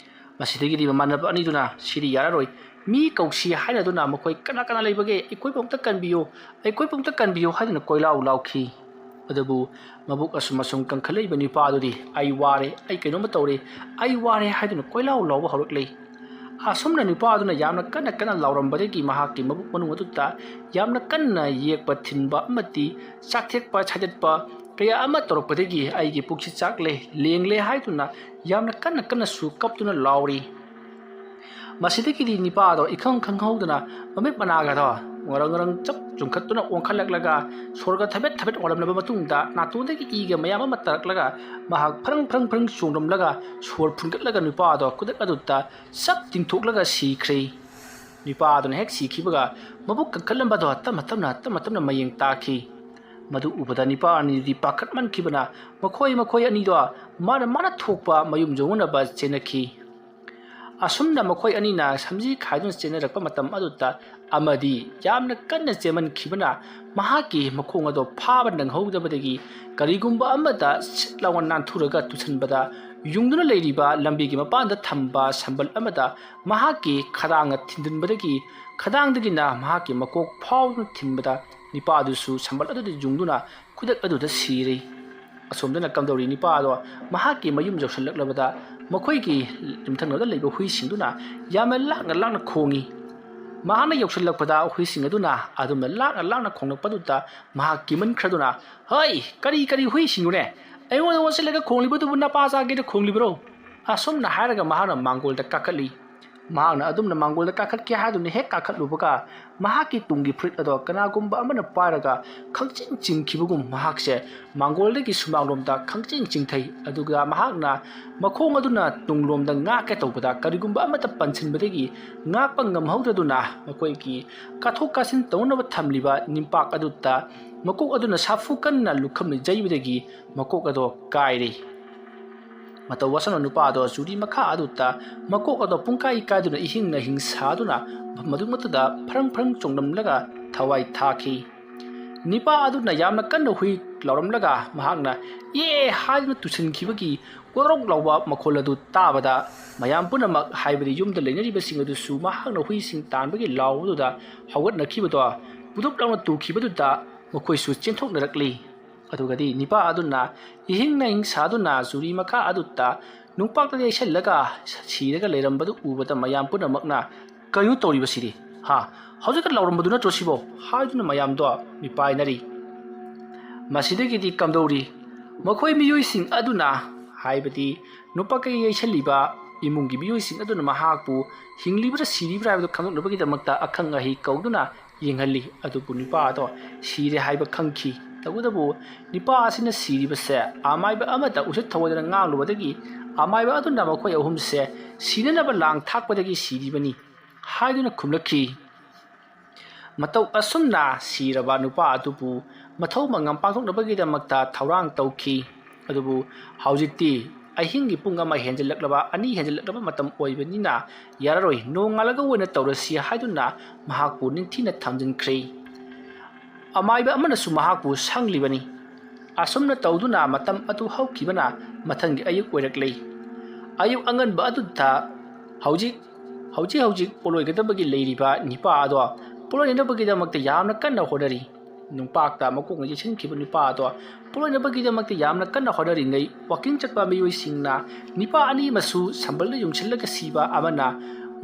ꯃꯁꯤꯗꯒꯤꯗꯤ ꯃꯃꯥꯟꯅꯕ ꯑꯅꯤꯗꯨꯅ ꯁꯤꯗꯤ ꯌꯥꯔꯔꯣꯏ ꯃꯤ ꯀꯧꯁꯤ ꯍꯥꯏꯅꯗꯨꯅ ꯃꯈꯣꯏ ꯀꯅꯥ ꯂꯩꯕꯒꯦ ꯑꯩꯈꯣꯏꯕꯨ ꯑꯝꯇ ꯀꯟꯕꯤꯌꯨ ꯍꯥꯏꯗꯨꯅ ꯀꯣꯏꯂꯥꯎ ꯂꯥꯎꯈꯤ ꯑꯗꯨꯕꯨ ꯃꯕꯨꯛ ꯑꯁꯨꯝ ꯀꯪꯈꯠꯂꯛꯏꯕ ꯅꯨꯄꯥ ꯑꯗꯨꯗꯤ ꯑꯩ ꯋꯥꯔꯦ ꯑꯩ ꯀꯩꯅꯣꯝꯃ ꯇꯧꯔꯦ ꯑꯩ ꯋꯥꯔꯦ ꯍꯥꯏꯗꯨꯅ ꯀꯣꯏꯂꯥꯎ ꯂꯥꯎꯕ ꯍꯧꯔꯛꯂꯤ ꯑꯁꯨꯝꯅ ꯅꯨꯄꯥ ꯑꯗꯨꯅ ꯌꯥꯝꯅ ꯀꯟꯅ ꯂꯥꯎꯔꯝꯕꯗꯒꯤ ꯃꯍꯥꯛꯀꯤ ꯃꯕꯨꯛ ꯃꯅꯨꯡ ꯑꯗꯨꯗ ꯌꯥꯝꯅ ꯀꯟꯅ ꯌꯦꯛꯄ ꯊꯤꯟꯕ ꯑꯃꯗꯤ ꯆꯥꯛꯊꯦꯛꯄ ꯁꯥꯏꯗꯠꯄ ꯀꯌꯥ ꯑꯃ ꯇꯧꯔꯛꯄꯗꯒꯤ ꯑꯩꯒꯤ ꯄꯨꯛꯁꯤ ꯆꯥꯛꯂꯦ ꯂꯦꯡꯂꯦ ꯍꯥꯏꯗꯨꯅ ꯌꯥꯝꯅ ꯀꯟꯅꯁꯨ ꯀꯞꯇꯨꯅ ꯂꯥꯎꯔꯤ ꯃꯁꯤꯗꯒꯤꯗꯤ ꯅꯨꯄꯥꯗꯣ ꯏꯈꯪ ꯈꯪꯍꯧꯗꯅ ꯃꯃꯤꯠ ꯃꯅꯥꯒꯗꯣ ꯉꯔꯪ ꯆꯞ ꯆꯨꯡꯈꯠꯇꯨꯅ ꯑꯣꯟꯈꯠꯂꯛꯂꯒ ꯁꯣꯔꯒ ꯊꯕꯦꯠ ꯋꯥꯠꯂꯝꯂꯕ ꯃꯇꯨꯡꯗ ꯅꯥꯇꯣꯟꯗꯒꯤ ꯏꯒ ꯃꯌꯥꯝ ꯑꯃ ꯇꯥꯔꯛꯂꯒ ꯃꯍꯥꯛ ꯐ꯭ꯔꯪ ꯆꯣꯡꯂꯝꯂꯒ ꯁꯣꯔ ꯐꯨꯟꯒꯠꯂꯒ ꯅꯨꯄꯥꯗꯣ ꯈꯨꯗꯛ ꯑꯗꯨꯗ ꯆꯞ ꯇꯤꯡꯊꯣꯛꯂꯒ ꯁꯤꯈ꯭ꯔꯦ ꯅꯨꯄꯥ ꯑꯗꯨꯅ ꯍꯦꯛ ꯁꯤꯈꯤꯕꯒ ꯃꯕꯨꯛ ꯀꯪꯈꯠꯂꯝꯕꯗꯣ ꯇꯞꯅ ꯃꯌꯦꯡ ꯇꯥꯈꯤ ꯃꯗꯨ ꯎꯕꯗ ꯅꯨꯄꯥ ꯑꯅꯤꯗꯤ ꯄꯥꯈꯠꯃꯟꯈꯤꯕꯅ ꯃꯈꯣꯏ ꯑꯅꯤꯗꯣ ꯃꯥꯅ ꯊꯣꯛꯄ ꯃꯌꯨꯝ ꯌꯧꯅꯅꯕ ꯆꯦꯟꯅꯈꯤ ꯑꯁꯨꯝꯅ ꯃꯈꯣꯏ ꯑꯅꯤꯅ ꯁꯝꯖꯤ ꯈꯥꯏꯗꯨꯅ ꯆꯦꯟꯅꯔꯛꯄ ꯃꯇꯝ ꯑꯗꯨꯗ ꯑꯃꯗꯤ ꯌꯥꯝꯅ ꯀꯟꯅ ꯆꯦꯟꯃꯟꯈꯤꯕꯅ ꯃꯍꯥꯛꯀꯤ ꯃꯈꯣꯡ ꯑꯗꯣ ꯐꯥꯕ ꯅꯪꯍꯧꯗꯕꯗꯒꯤ ꯀꯔꯤꯒꯨꯝꯕ ꯑꯃꯗ ꯁꯤꯠ ꯂꯥꯎꯅ ꯅꯥꯟꯊꯨꯔꯒ ꯇꯨꯁꯟꯕꯗ ꯌꯨꯡꯗꯨꯅ ꯂꯩꯔꯤꯕ ꯂꯝꯕꯤꯒꯤ ꯃꯄꯥꯟꯗ ꯊꯝꯕ ꯁꯝꯕꯜ ꯑꯃꯗ ꯃꯍꯥꯛꯀꯤ ꯈꯗꯥꯡꯅ ꯊꯤꯟꯖꯤꯟꯕꯗꯒꯤ ꯈꯗꯥꯡꯗꯒꯤꯅ ꯃꯍꯥꯛꯀꯤ ꯃꯀꯣꯛ ꯐꯥꯎꯗꯨꯅ ꯊꯤꯟꯕꯗ ꯅꯨꯄꯥ ꯑꯗꯨꯁꯨ ꯁꯝꯕꯜ ꯑꯗꯨꯗ ꯌꯨꯡꯗꯨꯅ ꯈꯨꯗꯛ ꯑꯗꯨꯗ ꯁꯤꯔꯤ ꯑꯁꯣꯝꯗꯅ ꯀꯝꯗꯧꯔꯤ ꯅꯨꯄꯥ ꯑꯗꯣ ꯃꯍꯥꯛꯀꯤ ꯃꯌꯨꯝ ꯌꯧꯁꯤꯜꯂꯛꯂꯕꯗ ꯃꯈꯣꯏꯒꯤ ꯌꯨꯝꯊꯪꯅꯕꯗ ꯂꯩꯕ ꯍꯨꯏꯁꯤꯡꯗꯨꯅ ꯌꯥꯝꯅ ꯂꯥꯡꯅ ꯈꯣꯡꯉꯤ ꯃꯍꯥꯛꯅ ꯌꯧꯁꯤꯜꯂꯛꯄꯗ ꯍꯨꯏꯁꯤꯡ ꯑꯗꯨꯅ ꯑꯗꯨꯝꯅ ꯂꯥꯡꯅ ꯈꯣꯡꯂꯛꯄꯗꯨꯗ ꯃꯍꯥꯛ ꯀꯤꯃꯟꯈ꯭ꯔꯗꯨꯅ ꯀꯔꯤ ꯍꯨꯏꯁꯤꯡꯅꯣꯅꯦ ꯑꯩꯉꯣꯟꯗ ꯑꯣꯟꯁꯤꯜꯂꯒ ꯈꯣꯡꯂꯤꯕꯗꯨꯕꯨ ꯅꯄꯥ ꯆꯥꯒꯦꯗ ꯈꯣꯡꯂꯤꯕ꯭ꯔꯣ ꯑꯁꯨꯝꯅ ꯍꯥꯏꯔꯒ ꯃꯍꯥꯛꯅ ꯃꯥꯡꯒꯣꯜꯗ ꯀꯥꯈꯠꯂꯤ ꯃꯍꯥꯛꯅ ꯑꯗꯨꯝꯅ ꯃꯥꯡꯒꯣꯜꯗ ꯀꯥꯈꯠꯀꯦ ꯍꯥꯏꯗꯨꯅ ꯍꯦꯛ ꯀꯥꯈꯠꯂꯨꯕꯒ ꯃꯍꯥꯛꯀꯤ ꯇꯨꯡꯒꯤ ꯐꯨꯔꯤꯠ ꯑꯗꯣ ꯀꯅꯥꯒꯨꯝꯕ ꯑꯃꯅ ꯄꯥꯏꯔꯒ ꯈꯪꯆꯤꯡ ꯆꯤꯡꯈꯤꯕꯒꯨꯝ ꯃꯍꯥꯛꯁꯦ ꯃꯥꯡꯒꯣꯜꯗꯒꯤ ꯁꯨꯃꯥꯡꯂꯣꯝꯗ ꯈꯪꯆꯤꯡ ꯆꯤꯡꯊꯩ ꯑꯗꯨꯒ ꯃꯍꯥꯛꯅ ꯃꯈꯣꯡ ꯑꯗꯨꯅ ꯇꯨꯡꯂꯣꯝꯗ ꯉꯥꯛꯀꯦ ꯇꯧꯕꯗ ꯀꯔꯤꯒꯨꯝꯕ ꯑꯃꯠꯇ ꯄꯟꯁꯤꯟꯕꯗꯒꯤ ꯉꯥꯛꯄ ꯉꯝꯍꯧꯗ꯭ꯔꯗꯨꯅ ꯃꯈꯣꯏꯒꯤ ꯀꯥꯊꯣꯛ ꯀꯥꯁꯤꯟ ꯇꯧꯅꯕ ꯊꯝꯂꯤꯕ ꯅꯤꯝꯄꯥꯛ ꯑꯗꯨꯗ ꯃꯀꯣꯛ ꯑꯗꯨꯅ ꯁꯥꯐꯨ ꯀꯟꯅ ꯂꯨꯈꯝꯅ ꯌꯩꯕꯗꯒꯤ ꯃꯀꯣꯛ ꯑꯗꯣ ꯀꯥꯏꯔꯤ ꯃꯇꯧ ꯑꯁꯨꯝꯅ ꯅꯨꯄꯥ ꯑꯗꯣ ꯆꯨꯔꯤ ꯃꯈꯥ ꯑꯗꯨꯗ ꯃꯀꯣꯛ ꯑꯗꯣ ꯄꯨꯡꯀꯥꯏ ꯀꯥꯏꯗꯨꯅ ꯏꯍꯤꯡ ꯁꯥꯗꯨꯅ ꯃꯗꯨꯃꯛꯇꯨꯗ ꯐ꯭ꯔꯪ ꯆꯣꯡꯂꯝꯂꯒ ꯊꯋꯥꯏ ꯊꯥꯈꯤ ꯅꯨꯄꯥ ꯑꯗꯨꯅ ꯌꯥꯝꯅ ꯀꯟꯅ ꯍꯨꯏ ꯂꯥꯎꯔꯝꯂꯒ ꯃꯍꯥꯛꯅ ꯍꯥꯏꯗꯨꯅ ꯇꯨꯁꯤꯟꯈꯤꯕꯒꯤ ꯀꯣꯔꯣꯛ ꯂꯥꯎꯕ ꯃꯈꯣꯜ ꯑꯗꯨ ꯇꯥꯕꯗ ꯃꯌꯥꯝ ꯄꯨꯝꯅꯃꯛ ꯍꯥꯏꯕꯗꯤ ꯌꯨꯝꯗ ꯂꯩꯅꯔꯤꯕꯁꯤꯡ ꯑꯗꯨꯁꯨ ꯃꯍꯥꯛꯅ ꯍꯨꯏꯁꯤꯡ ꯇꯥꯟꯕꯒꯤ ꯂꯥꯎꯕꯗꯨꯗ ꯍꯧꯒꯠꯅꯈꯤꯕꯗꯣ ꯄꯨꯗꯨꯞ ꯂꯥꯎꯅ ꯇꯨꯈꯤꯕꯗꯨꯗ ꯃꯈꯣꯏꯁꯨ ꯆꯦꯟꯊꯣꯛꯅꯔꯛꯂꯤ ꯑꯗꯨꯒꯗꯤ ꯅꯨꯄꯥ ꯑꯗꯨꯅ ꯏꯍꯤꯡ ꯁꯥꯗꯨꯅ ꯆꯨꯔꯤ ꯃꯈꯥ ꯑꯗꯨꯗ ꯅꯨꯡꯄꯥꯛꯇ ꯌꯩꯁꯜꯂꯒ ꯁꯤꯔꯒ ꯂꯩꯔꯝꯕꯗꯨ ꯎꯕꯗ ꯃꯌꯥꯝ ꯄꯨꯝꯅꯃꯛꯅ ꯀꯩꯅꯣ ꯇꯧꯔꯤꯕꯁꯤꯗꯤ ha hojik lauramadu natro sibo haiduna mayamdo mipainari masidagidi kamdori makhoi miyoising aduna haibati nupa kai yeisaliba imungi miyoising aduna mahakpu hinglibra siribra habdo khangdobagi damakta akhang ahi kauduna yenghalli adupu nipa ado sire haiba khangki tagudabu nipa asina siriba se amaiba amata usat thawodana nganglubadagi amaiba aduna makhoi ahum se sinanaba lang thakpadagi siribani haiduna khumlakhi matau asumna siraba nupa adupu mathau mangam pangthoknabagi damakta thawrang tawki adubu haujikti ahingi punga ma henjelaklaba ani henjelaklaba matam oibanina yararoi nongalaga wona tawrasi haiduna mahakpu ningthina thamjinkhre amaiba amana su mahakpu sanglibani asumna tawduna matam atu haukibana mathangi ayuk oiraklei ayuk angan ba adutta haujik poloigadabagi leiriba nipa ado poloinabagi damakta yamna kanna hodari nungpakta makong yesin khiba nipa ado poloinabagi damakta yamna kanna hodari ngai walking chakpa miyoi singna nipa ani masu sambalna yumchillaga siba amana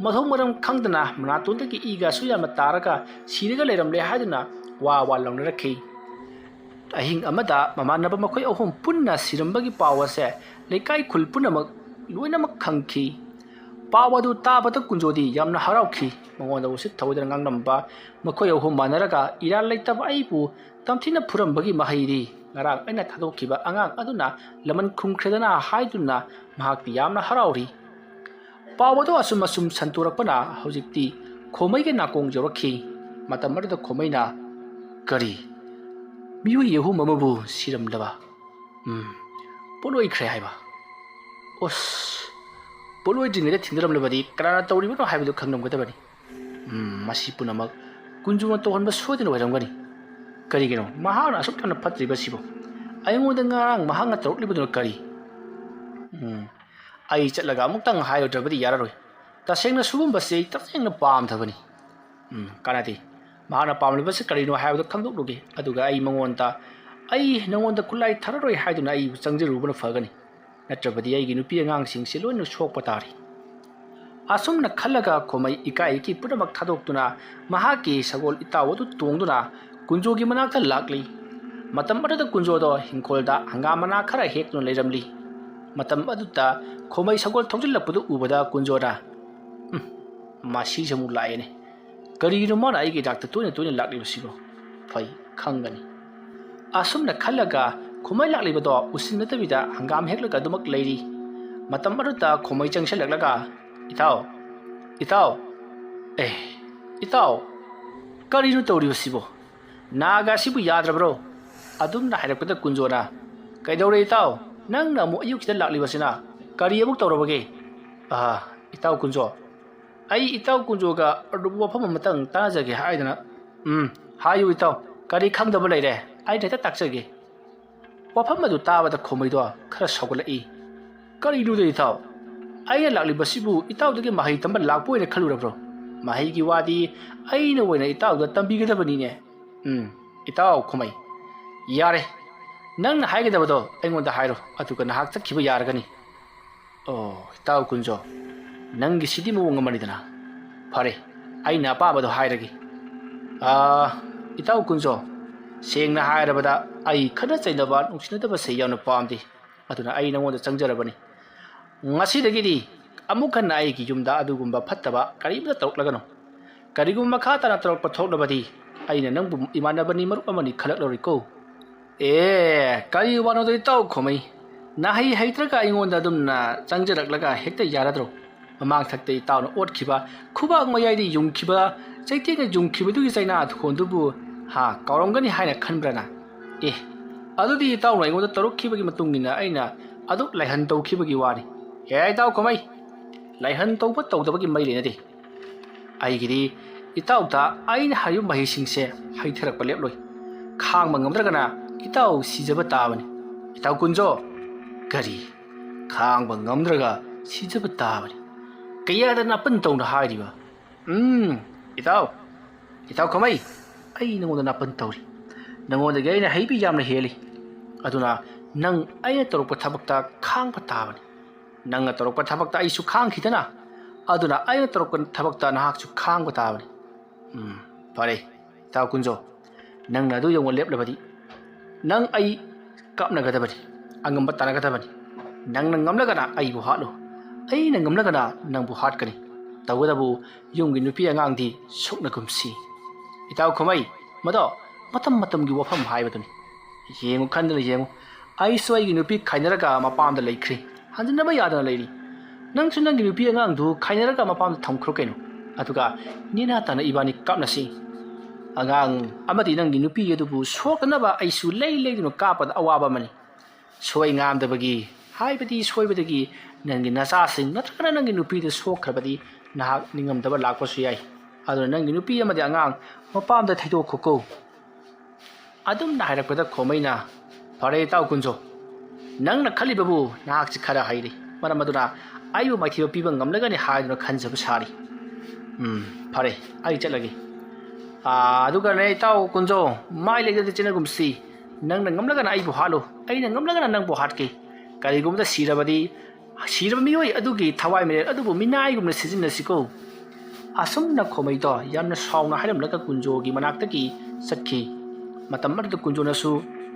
mathau maram khangdana manatondagi iga su yama taraga siraga leiramle haduna wa launa rakhi ahing amada mamanaba makhoi ahum punna sirambagi pawase leikai khul punamak loinamak khangki pawadu tabata kunjodi yamna harauki mangonda usit thawdana ngangnamba makhoi ahum manaraga ira leitaba aibu tamthina purambagi mahairi ngarang aina thadokkiba angang aduna laman khungkhredana haiduna mahakti yamna harauri pawadu asum santurakpana hojikti khomaiga nakong jorakhi matamarda khomaina kari miyu yehu mamabu siramdaba poloi khre haiba os poloi dingre thindramlebadi karana tawribano haibu khangnamgadabani masi punamak kunjuma tohonba sodina waramgani karigino mahana asukthana phatriba sibo aingoda ngarang mahanga tawrlibuno kari ai chatlaga amuktang hayodrabadi yararoi tasengna sugumba sei tasengna pamthabani kanati mahana pamlibase karino haibdo khangdokluge aduga ai mangonta ai nangonda kulai thararoi haiduna ai changjirubana fagani natrabadi ai gi nupi angang singse loina sokpa tari asumna khalaga khomai ikai ki pudamak thadokduna mahaki sagol itawadu tongduna kunjogi manakta lakli matam adada kunjodo hingkolda hangamana khara hekno leiramli matam aduta khomai sagol thongjilapadu ubada kunjoda masi jamu laene karino mana ai gi dakta toine lakli basibo phai khangani asumna khalaga khomai lakli bado usinnatabida hangam heklaga dumak leiri matam aduta khomai changshalaklaga itaw karino tawri basibo naga sibu yadrabro adumna hairapda kunjona kaidore itaw nangna mu ayuk sida lakli basina kari amuk tawrabage itaw kunjo ai itaw kunjoga adubu wafam matang tajage haidana hayu itaw kari khangdaba leire ai data taksage wafam adu tabada khomaido khara sogulai kari lu de itaw ai lakli basibu itaw dage mahai tamba lakpoine khalurabro mahai gi wadi ai na woina itaw da tambigedabani ne itaw khomai yare nang haigedabado aingonda hairo atuka nahak chakhiba yaragani itaw kunjo nangi sidi mo ngamanidana phare aina pabado hairagi itaw kunjo sengna hairabada ai khana chainaba nungsinadaba sei yauna pamdi aduna ai nangonda changjarabani ngasidagidi amukan ai gi yumda adugumba phattaba karibda tawklagano karigum makha tana tawkpa thoknabadi aina nangbu imanabani marup amani khalakloriko kari wano do itaw khomai nahi haitraga aingonda adumna changjaraklaga hekta yaradro mamang thakte itaw na otkhiba khubak mayai yungkhiba chaitega yungkhibadugi chaina thondubu kaurongani haina khanbrana adudi itaw na aingonda tarokkhibagi matungina aina adu laihan tawkhibagi wani itaw khomai laihan tawba tawdabagi mai lenade aigidi itaw ta aina hayu mahi singse haitharakpa leploi khang mangamdragana itaw sijaba tabani itaw kunjo gari khang bangamdraga sijaba tabani kayada na pantaw na hairiba itaw khomai ai nangonda na pantawri nangonda gaina haibi yamna heli aduna nang aina torokpa thabakta khang pa tabani nang torokpa thabakta ai su khang khidana aduna aina torokpa thabakta nahak su khang pa tabani ꯐꯔꯦ ꯏꯇꯥꯎ ꯀꯨꯟꯖꯣ ꯅꯪꯅ ꯑꯗꯨ ꯌꯧꯅ ꯂꯦꯞꯂꯕꯗꯤ ꯅꯪ ꯑꯩ ꯀꯥꯞꯅꯒꯗꯕꯅꯤ ꯑꯉꯝꯕ ꯇꯥꯟꯅꯒꯗꯕꯅꯤ ꯅꯪꯅ ꯉꯝꯂꯒꯅ ꯑꯩꯕꯨ ꯍꯥꯠꯂꯨ ꯑꯩꯅ ꯉꯝꯂꯒꯅ ꯅꯪꯕꯨ ꯍꯥꯠꯀꯅꯤ ꯇꯧꯒꯗꯕꯨ ꯌꯨꯝꯒꯤ ꯅꯨꯄꯤ ꯑꯉꯥꯡꯗꯤ ꯁꯨꯛꯅꯒꯨꯝꯁꯤ ꯏꯇꯥꯎ ꯈꯨꯃꯩ ꯃꯗꯣ ꯃꯇꯝ ꯃꯇꯝꯒꯤ ꯋꯥꯐꯝ ꯍꯥꯏꯕꯗꯨꯅꯤ ꯌꯦꯡꯉꯨ ꯈꯟꯗꯅ ꯌꯦꯡꯉꯨ ꯑꯩꯁꯨ ꯑꯩꯒꯤ ꯅꯨꯄꯤ ꯈꯥꯏꯅꯔꯒ ꯃꯄꯥꯝꯗ ꯂꯩꯈ꯭ꯔꯤ ꯍꯟꯖꯤꯟꯅꯕ ꯌꯥꯗꯅ ꯂꯩꯔꯤ ꯅꯪꯁꯨ ꯅꯪꯒꯤ ꯅꯨꯄꯤ ꯑꯉꯥꯡꯗꯨ ꯈꯥꯏꯅꯔꯒ ꯃꯄꯥꯝꯗ ꯊꯝꯈ꯭ꯔꯣ ꯀꯩꯅꯣ ꯑꯗꯨꯒ ꯅꯦꯅꯥ ꯇꯥꯅ ꯏꯕꯥꯅꯤ ꯀꯥꯞꯅꯁꯤ ꯑꯉꯥꯡ ꯑꯃꯗꯤ ꯅꯪꯒꯤ ꯅꯨꯄꯤ ꯑꯗꯨꯕꯨ ꯁꯣꯛꯇꯅꯕ ꯑꯩꯁꯨ ꯂꯩꯗꯨꯅ ꯀꯥꯞꯄꯗ ꯑꯋꯥꯕ ꯑꯃꯅꯤ ꯁꯣꯏ ꯉꯥꯝꯗꯕꯒꯤ ꯍꯥꯏꯕꯗꯤ ꯁꯣꯏꯕꯗꯒꯤ ꯅꯪꯒꯤ ꯅꯆꯥꯁꯤꯡ ꯅꯠꯇ꯭ꯔꯒꯅ ꯅꯪꯒꯤ ꯅꯨꯄꯤꯗ ꯁꯣꯛꯈ꯭ꯔꯕꯗꯤ ꯅꯍꯥꯛ ꯅꯤꯡꯉꯝꯗꯕ ꯂꯥꯛꯄꯁꯨ ꯌꯥꯏ ꯑꯗꯨꯅ ꯅꯪꯒꯤ ꯅꯨꯄꯤ ꯑꯃꯗꯤ ꯑꯉꯥꯡ ꯃꯄꯥꯝꯗ ꯊꯩꯗꯣꯛꯈꯣꯀꯣ ꯑꯗꯨꯝꯅ ꯍꯥꯏꯔꯛꯄꯗ ꯈꯣꯃꯩꯅ ꯐꯔꯦ ꯏꯇꯥꯎ ꯀꯨꯟꯖꯣ ꯅꯪꯅ ꯈꯜꯂꯤꯕꯕꯨ ꯅꯍꯥꯛꯁꯤ ꯈꯔ ꯍꯩꯔꯤ ꯃꯔꯝ ꯑꯗꯨꯅ ꯑꯩꯕꯨ ꯃꯥꯏꯊꯤꯕ ꯄꯤꯕ ꯉꯝꯂꯒꯅꯤ ꯍꯥꯏꯗꯨꯅ ꯈꯟꯖꯕ ꯁꯥꯔꯤ ꯐꯔꯦ ꯑꯩ ꯆꯠꯂꯒꯦ ꯑꯗꯨꯒꯅꯦ ꯏꯇꯥꯎ ꯀꯨꯟꯖꯣ ꯃꯥꯏ ꯂꯩꯒꯗ ꯆꯦꯟꯅꯒꯨꯝꯁꯤ ꯅꯪꯅ ꯉꯝꯂꯒꯅ ꯑꯩꯕꯨ ꯍꯥꯠꯂꯨ ꯑꯩꯅ ꯉꯝꯂꯒꯅ ꯅꯪꯕꯨ ꯍꯥꯠꯀꯦ ꯀꯔꯤꯒꯨꯝꯕꯗ ꯁꯤꯔꯕ ꯃꯤꯑꯣꯏ ꯑꯗꯨꯒꯤ ꯊꯋꯥꯏ ꯃꯔꯦꯜ ꯑꯗꯨꯕꯨ ꯃꯤꯅꯥꯏꯒꯨꯝꯅ ꯁꯤꯖꯤꯟꯅꯁꯤꯀꯣ ꯑꯁꯨꯝꯅ ꯈꯣꯃꯩꯗꯣ ꯌꯥꯝꯅ ꯁꯥꯎꯅ ꯍꯥꯏꯔꯝꯂꯒ ꯀꯨꯟꯖꯣꯒꯤ ꯃꯅꯥꯛꯇꯒꯤ ꯆꯠꯈꯤ ꯃꯇꯝ ꯑꯗꯨꯗ ꯀꯨꯟꯖꯣꯅꯁꯨ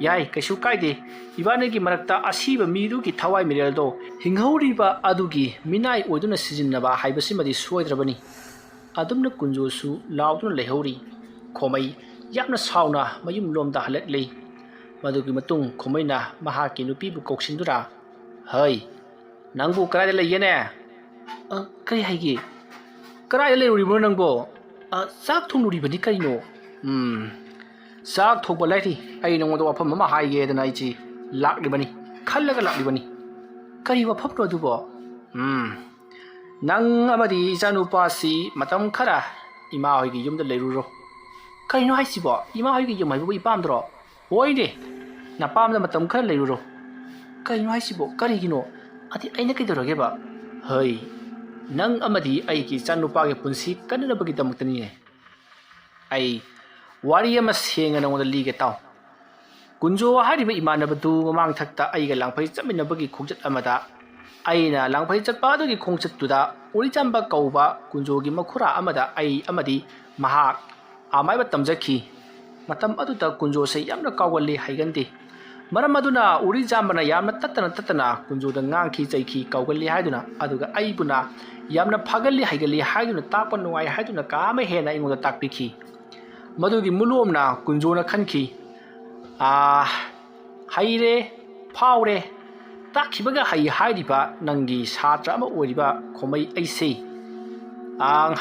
ꯌꯥꯏ ꯀꯩꯁꯨ ꯀꯥꯏꯗꯦ ꯏꯕꯥꯅꯤꯒꯤ ꯃꯔꯛꯇ ꯑꯁꯤꯕ ꯃꯤꯗꯨꯒꯤ ꯊꯋꯥꯏ ꯃꯔꯦꯜꯗꯣ ꯍꯤꯡꯍꯧꯔꯤꯕ ꯑꯗꯨꯒꯤ ꯃꯤꯅꯥꯏ ꯑꯣꯏꯗꯨꯅ ꯁꯤꯖꯤꯟꯅꯕ ꯍꯥꯏꯕꯁꯤꯃꯗꯤ ꯁꯣꯏꯗ꯭ꯔꯕꯅꯤ ꯑꯗꯨꯝꯅ ꯀꯨꯟꯖꯣꯁꯨ ꯂꯥꯎꯗꯨꯅ ꯂꯩꯍꯧꯔꯤ ꯈꯣꯃꯩ ꯌꯥꯝꯅ ꯁꯥꯎꯅ ꯃꯌꯨꯝ ꯂꯣꯝꯗ ꯍꯜꯂꯛꯂꯤ ꯃꯗꯨꯒꯤ ꯃꯇꯨꯡ ꯈꯣꯃꯩꯅ ꯃꯍꯥꯛꯀꯤ ꯅꯨꯄꯤꯕꯨ ꯀꯧꯁꯤꯟꯗꯨꯅ ꯍꯩ ꯅꯪꯕꯨ ꯀꯗꯥꯏꯗ ꯂꯩꯒꯦꯅꯦ ꯀꯔꯤ ꯍꯥꯏꯒꯦ ꯀꯗꯥꯏꯗ ꯂꯩꯔꯨꯔꯤꯕꯅꯣ ꯅꯪꯕꯣ ꯆꯥꯛ ꯊꯣꯡꯂꯨꯔꯤꯕꯅꯤ ꯀꯔꯤꯅꯣ ꯆꯥꯛ ꯊꯣꯡꯕ ꯂꯩꯔꯤ ꯑꯩ ꯅꯉꯣꯟꯗ ꯋꯥꯐꯝ ꯑꯃ ꯍꯥꯏꯒꯦꯗꯅ ꯑꯩꯁꯤ ꯂꯥꯛꯂꯤꯕꯅꯤ ꯈꯜꯂꯒ ꯂꯥꯛꯂꯤꯕꯅꯤ ꯀꯔꯤ ꯋꯥꯐꯝꯅꯣ ꯑꯗꯨꯕꯣ ꯅꯪ ꯑꯃꯗꯤ ꯏꯆꯥꯅꯨꯄꯥꯁꯤ ꯃꯇꯝ ꯈꯔ ꯏꯃꯥ ꯍꯣꯏꯒꯤ ꯌꯨꯝꯗ ꯂꯩꯔꯨꯔꯣ ꯀꯔꯤꯅꯣ ꯍꯥꯏꯁꯤꯕꯣ ꯏꯃꯥ ꯍꯣꯏꯒꯤ ꯌꯨꯝ ꯍꯥꯏꯕꯕꯨ ꯏꯄꯥꯝꯗ꯭ꯔꯣ ꯍꯣꯏꯅꯦ ꯅꯄꯥꯝꯗ ꯃꯇꯝ ꯈꯔ ꯂꯩꯔꯨꯔꯣ ꯀꯔꯤꯅꯣ ꯍꯥꯏꯁꯤꯕꯣ ꯀꯔꯤꯒꯤꯅꯣ ꯑꯗꯤ ꯑꯩꯅ ꯀꯩꯗꯧꯔꯒꯦꯕ ꯍꯩ ꯅꯪ ꯑꯃꯗꯤ ꯑꯩꯒꯤ ꯏꯆꯥꯅꯨꯄꯥꯒꯤ ꯄꯨꯟꯁꯤ ꯀꯟꯅꯅꯕꯒꯤꯗꯃꯛꯇꯅꯤꯅꯦ ꯑꯩ ꯋꯥꯔꯤ ꯑꯃ ꯁꯦꯡꯅ ꯅꯉꯣꯟꯗ ꯂꯤꯒꯦ ꯇꯥꯎ ꯀꯨꯟꯖꯣ ꯍꯥꯏꯔꯤꯕ ꯏꯃꯥꯟꯅꯕꯗꯨ ꯃꯃꯥꯡꯊꯛꯇ ꯑꯩꯒ ꯂꯥꯡꯐꯩ ꯆꯠꯃꯤꯟꯅꯕꯒꯤ ꯈꯣꯡꯆꯠ ꯑꯃꯗ ꯑꯩꯅ ꯂꯥꯡꯐꯩ ꯆꯠꯄ ꯑꯗꯨꯒꯤ ꯈꯣꯡꯆꯠꯇꯨꯗ ꯎꯔꯤꯆꯥꯝꯕ ꯀꯧꯕ ꯀꯨꯟꯖꯣꯒꯤ ꯃꯈꯨꯔꯥ ꯑꯃꯗ ꯑꯩ ꯑꯃꯗꯤ ꯃꯍꯥꯛ ꯑꯃꯥꯏꯕ ꯇꯝꯖꯈꯤ ꯃꯇꯝ ꯑꯗꯨꯗ ꯀꯨꯟꯖꯣꯁꯦ ꯌꯥꯝꯅ ꯀꯥꯎꯒꯜꯂꯤ ꯍꯩꯒꯟꯗꯦ ꯃꯔꯝ ꯑꯗꯨꯅ ꯎꯔꯤꯆꯥꯝꯕꯅ ꯌꯥꯝꯅ ꯇꯠꯇꯅ ꯀꯨꯟꯖꯣꯗ ꯉꯥꯡꯈꯤ ꯆꯩꯈꯤ ꯀꯥꯎꯒꯜꯂꯤ ꯍꯥꯏꯗꯨꯅ ꯑꯗꯨꯒ ꯑꯩꯕꯨꯅ ꯌꯥꯝꯅ ꯐꯒꯜꯂꯤ ꯍꯩꯒꯜꯂꯤ ꯍꯥꯏꯗꯨꯅ ꯇꯥꯛꯄ ꯅꯨꯡꯉꯥꯏ ꯍꯥꯏꯗꯨꯅ ꯀꯥ ꯑꯃ ꯍꯦꯟꯅ ꯑꯩꯉꯣꯟꯗ ꯇꯥꯛꯄꯤꯈꯤ ꯃꯗꯨꯒꯤ ꯃꯨꯂꯣꯝꯅ ꯀꯨꯟꯖꯣꯅ ꯈꯟꯈꯤ ꯍꯩꯔꯦ ꯐꯥꯎꯔꯦ ꯇꯥꯛꯈꯤꯕꯒ ꯍꯩ ꯍꯥꯏꯔꯤꯕ ꯅꯪꯒꯤ ꯁꯥꯇ꯭ꯔ ꯑꯃ ꯑꯣꯏꯔꯤꯕ ꯈꯣꯃꯩ ꯑꯩꯁꯦ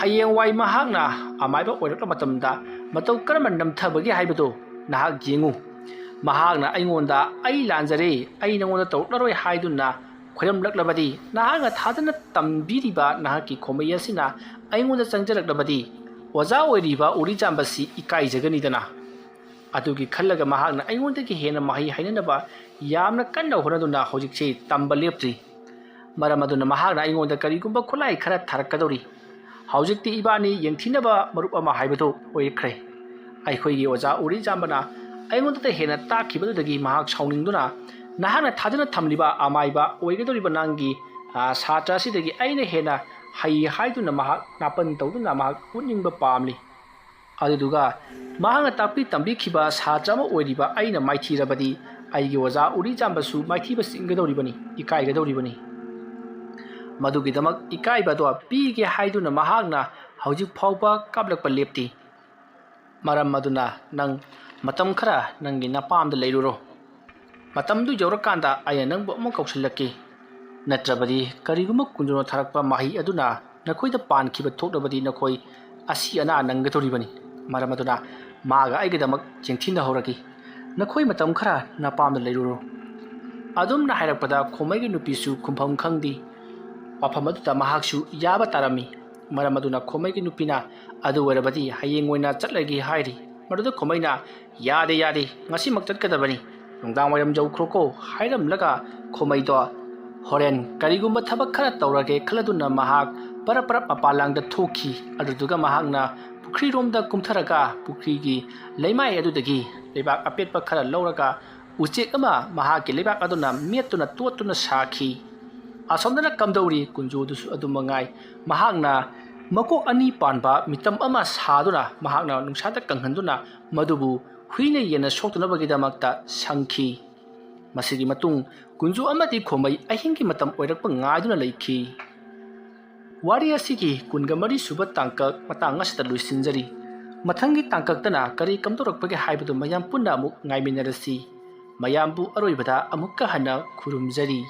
ꯍꯌꯦꯡꯋꯥꯏ ꯃꯍꯥꯛꯅ ꯑꯃꯥꯏꯕ ꯑꯣꯏꯔꯛꯄ ꯃꯇꯝꯗ ꯃꯇꯧ ꯀꯔꯝꯕ ꯅꯝꯊꯕꯒꯦ ꯍꯥꯏꯕꯗꯣ ꯅꯍꯥꯛ ꯌꯦꯡꯉꯨ ꯃꯍꯥꯛꯅ ꯑꯩꯉꯣꯟꯗ ꯑꯩ ꯂꯥꯟꯖꯔꯦ ꯑꯩ ꯅꯉꯣꯟꯗ ꯇꯧꯔꯛꯂꯔꯣꯏ ꯍꯥꯏꯗꯨꯅ ꯈꯣꯏꯔꯝꯂꯛꯂꯕꯗꯤ ꯅꯍꯥꯛꯅ ꯊꯥꯖꯅ ꯇꯝꯕꯤꯔꯤꯕ ꯅꯍꯥꯛꯀꯤ ꯈꯣꯃꯩ ꯑꯁꯤꯅ ꯑꯩꯉꯣꯟꯗ ꯆꯪꯖꯔꯛꯂꯕꯗꯤ ꯑꯣꯖꯥ ꯑꯣꯏꯔꯤꯕ ꯎꯔꯤꯆꯥꯝꯕꯁꯤ ꯏꯀꯥꯏꯖꯒꯅꯤꯗꯅ ꯑꯗꯨꯒꯤ ꯈꯜꯂꯒ ꯃꯍꯥꯛꯅ ꯑꯩꯉꯣꯟꯗꯒꯤ ꯍꯦꯟꯅ ꯃꯍꯩ ꯍꯩꯅꯅꯕ ꯌꯥꯝꯅ ꯀꯟꯅ ꯍꯣꯠꯅꯗꯨꯅ ꯍꯧꯖꯤꯛꯁꯦ ꯇꯝꯕ ꯂꯦꯞꯇ꯭ꯔꯤ ꯃꯔꯝ ꯑꯗꯨꯅ ꯃꯍꯥꯛꯅ ꯑꯩꯉꯣꯟꯗ ꯀꯔꯤꯒꯨꯝꯕ ꯈꯨꯠꯂꯥꯏ ꯈꯔ ꯊꯥꯔꯛꯀꯗꯧꯔꯤ ꯍꯧꯖꯤꯛꯇꯤ ꯏꯕꯥꯅꯤ ꯌꯦꯡꯊꯤꯅꯕ ꯃꯔꯨꯞ ꯑꯃ ꯍꯥꯏꯕꯗꯨ ꯑꯣꯏꯈ꯭ꯔꯦ ꯑꯩꯈꯣꯏꯒꯤ ꯑꯣꯖꯥ ꯎꯔꯤꯆꯥꯝꯕꯅ ꯑꯩꯉꯣꯟꯗ ꯍꯦꯟꯅ ꯇꯥꯛꯈꯤꯕꯗꯨꯗꯒꯤ ꯃꯍꯥꯛ ꯁꯥꯎꯅꯤꯡꯗꯨꯅ ꯅꯍꯥꯛꯅ ꯊꯥꯖꯅ ꯊꯝꯂꯤꯕ ꯑꯃꯥꯏꯕ ꯑꯣꯏꯒꯗꯧꯔꯤꯕ ꯅꯪꯒꯤ ꯁꯥꯇ꯭ꯔ ꯑꯁꯤꯗꯒꯤ ꯑꯩꯅ ꯍꯦꯟꯅ ꯍꯩ ꯍꯥꯏꯗꯨꯅ ꯃꯍꯥꯛ ꯅꯥꯄꯟ ꯇꯧꯗꯨꯅ ꯃꯍꯥꯛ ꯎꯠꯅꯤꯡꯕ ꯄꯥꯝꯂꯤ ꯑꯗꯨꯗꯨꯒ ꯃꯍꯥꯛꯅ ꯇꯥꯛꯄꯤ ꯇꯝꯕꯤꯈꯤꯕ ꯁꯥꯇ꯭ꯔ ꯑꯃ ꯑꯣꯏꯔꯤꯕ ꯑꯩꯅ ꯃꯥꯏꯊꯤꯔꯕꯗꯤ ꯑꯩꯒꯤ ꯑꯣꯖꯥ ꯎꯔꯤꯆꯥꯝꯕꯁꯨ ꯃꯥꯏꯊꯤꯕ ꯆꯤꯡꯒꯗꯧꯔꯤꯕꯅꯤ ꯏꯀꯥꯏꯒꯗꯧꯔꯤꯕꯅꯤ ꯃꯗꯨꯒꯤꯗꯃꯛ ꯏꯀꯥꯏꯕꯗꯣ ꯄꯤꯒꯦ ꯍꯥꯏꯗꯨꯅ ꯃꯍꯥꯛꯅ ꯍꯧꯖꯤꯛ ꯐꯥꯎꯕ ꯀꯥꯞꯂꯛꯄ ꯂꯦꯞꯇꯦ ꯃꯔꯝ ꯑꯗꯨꯅ ꯅꯪ ꯃꯇꯝ ꯈꯔ ꯅꯪꯒꯤ ꯅꯄꯥꯝꯗ ꯂꯩꯔꯨꯔꯣ ꯃꯇꯝꯗꯨ ꯌꯧꯔꯀꯥꯟꯗ ꯑꯩꯅ ꯅꯪꯕꯨ ꯑꯃꯨꯛ ꯀꯧꯁꯤꯜꯂꯛꯀꯦ ꯅꯠꯇ꯭ꯔꯕꯗꯤ ꯀꯔꯤꯒꯨꯝꯕ ꯀꯨꯟꯖꯣꯅ ꯊꯥꯔꯛꯄ ꯃꯍꯩ ꯑꯗꯨꯅ ꯅꯈꯣꯏꯗ ꯄꯥꯟꯈꯤꯕ ꯊꯣꯛꯂꯕꯗꯤ ꯅꯈꯣꯏ ꯑꯁꯤ ꯑꯅꯥ ꯅꯪꯒꯗꯧꯔꯤꯕꯅꯤ ꯃꯔꯝ ꯑꯗꯨꯅ ꯃꯥꯒ ꯑꯩꯒꯤꯗꯃꯛ ꯆꯦꯡꯊꯤꯅꯍꯧꯔꯒꯦ ꯅꯈꯣꯏ ꯃꯇꯝ ꯈꯔ ꯅꯄꯥꯝꯗ ꯂꯩꯔꯨꯔꯣ ꯑꯗꯨꯝꯅ ꯍꯥꯏꯔꯛꯄꯗ ꯈꯣꯃꯩꯒꯤ ꯅꯨꯄꯤꯁꯨ ꯈꯨꯝꯐꯝ ꯈꯪꯗꯦ ꯋꯥꯐꯝ ꯑꯗꯨꯗ ꯃꯍꯥꯛꯁꯨ ꯌꯥꯕ ꯇꯥꯔꯝꯃꯤ ꯃꯔꯝ ꯑꯗꯨꯅ ꯈꯣꯃꯩꯒꯤ ꯅꯨꯄꯤꯅ ꯑꯗꯨ ꯑꯣꯏꯔꯕꯗꯤ ꯍꯌꯦꯡ ꯑꯣꯏꯅ ꯆꯠꯂꯒꯦ ꯍꯥꯏꯔꯤ ꯃꯗꯨꯗ ꯈꯣꯃꯩꯅ ꯌꯥꯗꯦ ꯉꯁꯤꯃꯛ ꯆꯠꯀꯗꯕꯅꯤ ꯅꯨꯡꯗꯥꯡ ꯋꯥꯏꯔꯝ ꯌꯧꯈ꯭ꯔꯣꯀꯣ ꯍꯥꯏꯔꯝꯂꯒ ꯈꯣꯃꯩꯗꯣ ꯍꯣꯔꯦꯟ ꯀꯔꯤꯒꯨꯝꯕ ꯊꯕꯛ ꯈꯔ ꯇꯧꯔꯒꯦ ꯈꯜꯂꯗꯨꯅ ꯃꯍꯥꯛ ꯄꯔꯞ ꯃꯄꯥꯟꯂꯥꯡꯗ ꯊꯣꯛꯈꯤ ꯑꯗꯨꯗꯨꯒ ꯃꯍꯥꯛꯅ ꯄꯨꯈ꯭ꯔꯤꯔꯣꯝꯗ ꯀꯨꯝꯊꯔꯒ ꯄꯨꯈ꯭ꯔꯤꯒꯤ ꯂꯩꯃꯥꯏ ꯑꯗꯨꯗꯒꯤ ꯂꯩꯕꯥꯛ ꯑꯄꯦꯠꯄ ꯈꯔ ꯂꯧꯔꯒ ꯎꯆꯦꯛ ꯑꯃ ꯃꯍꯥꯛꯀꯤ ꯂꯩꯕꯥꯛ ꯑꯗꯨꯅ ꯃꯦꯠꯇꯨꯅ ꯇꯣꯠꯇꯨꯅ ꯁꯥꯈꯤ ꯑꯁꯣꯝꯗꯅ ꯀꯝꯗꯧꯔꯤ ꯀꯨꯟꯖꯣꯗꯨꯁꯨ ꯑꯗꯨꯃꯉꯥꯏ ꯃꯍꯥꯛꯅ ꯃꯀꯣꯛ ꯑꯅꯤ ꯄꯥꯟꯕ ꯃꯤꯇꯝ ꯑꯃ ꯁꯥꯗꯨꯅ ꯃꯍꯥꯛꯅ ꯅꯨꯡꯁꯥꯗ ꯀꯪꯍꯟꯗꯨꯅ ꯃꯗꯨꯕꯨ ꯍꯨꯏꯅ ꯌꯦꯟꯅ ꯁꯣꯛꯇꯅꯕꯒꯤꯗꯃꯛꯇ ꯁꯪꯈꯤ꯫ ꯃꯁꯤꯒꯤ ꯃꯇꯨꯡ ꯀꯨꯟꯖꯨ ꯑꯃꯗꯤ ꯈꯣꯝꯃꯩ ꯑꯍꯤꯡꯒꯤ ꯃꯇꯝ ꯑꯣꯏꯔꯛꯄ ꯉꯥꯏꯗꯨꯅ ꯂꯩꯈꯤ꯫ ꯋꯥꯔꯤ ꯑꯁꯤꯒꯤ 12 ꯁꯨꯕ ꯇꯥꯡꯀꯛ ꯃꯇꯥꯡ ꯑꯁꯤꯗ ꯂꯣꯏꯁꯤꯟꯖꯔꯤ꯫ ꯃꯊꯪꯒꯤ ꯇꯥꯡꯀꯛꯇꯅ ꯀꯔꯤ ꯀꯝꯗꯧꯔꯛꯄꯒꯦ ꯍꯥꯏꯕꯗꯨ ꯃꯌꯥꯝ ꯄꯨꯟꯅ ꯑꯃꯨꯛ ꯉꯥꯏꯃꯤꯟꯅꯔꯁꯤ꯫ ꯃꯌꯥꯝꯕꯨ ꯑꯔꯣꯏꯕꯗ ꯑꯃꯨꯛꯀ ꯍꯟꯅ ꯈꯨꯔꯨꯝꯖꯔꯤ꯫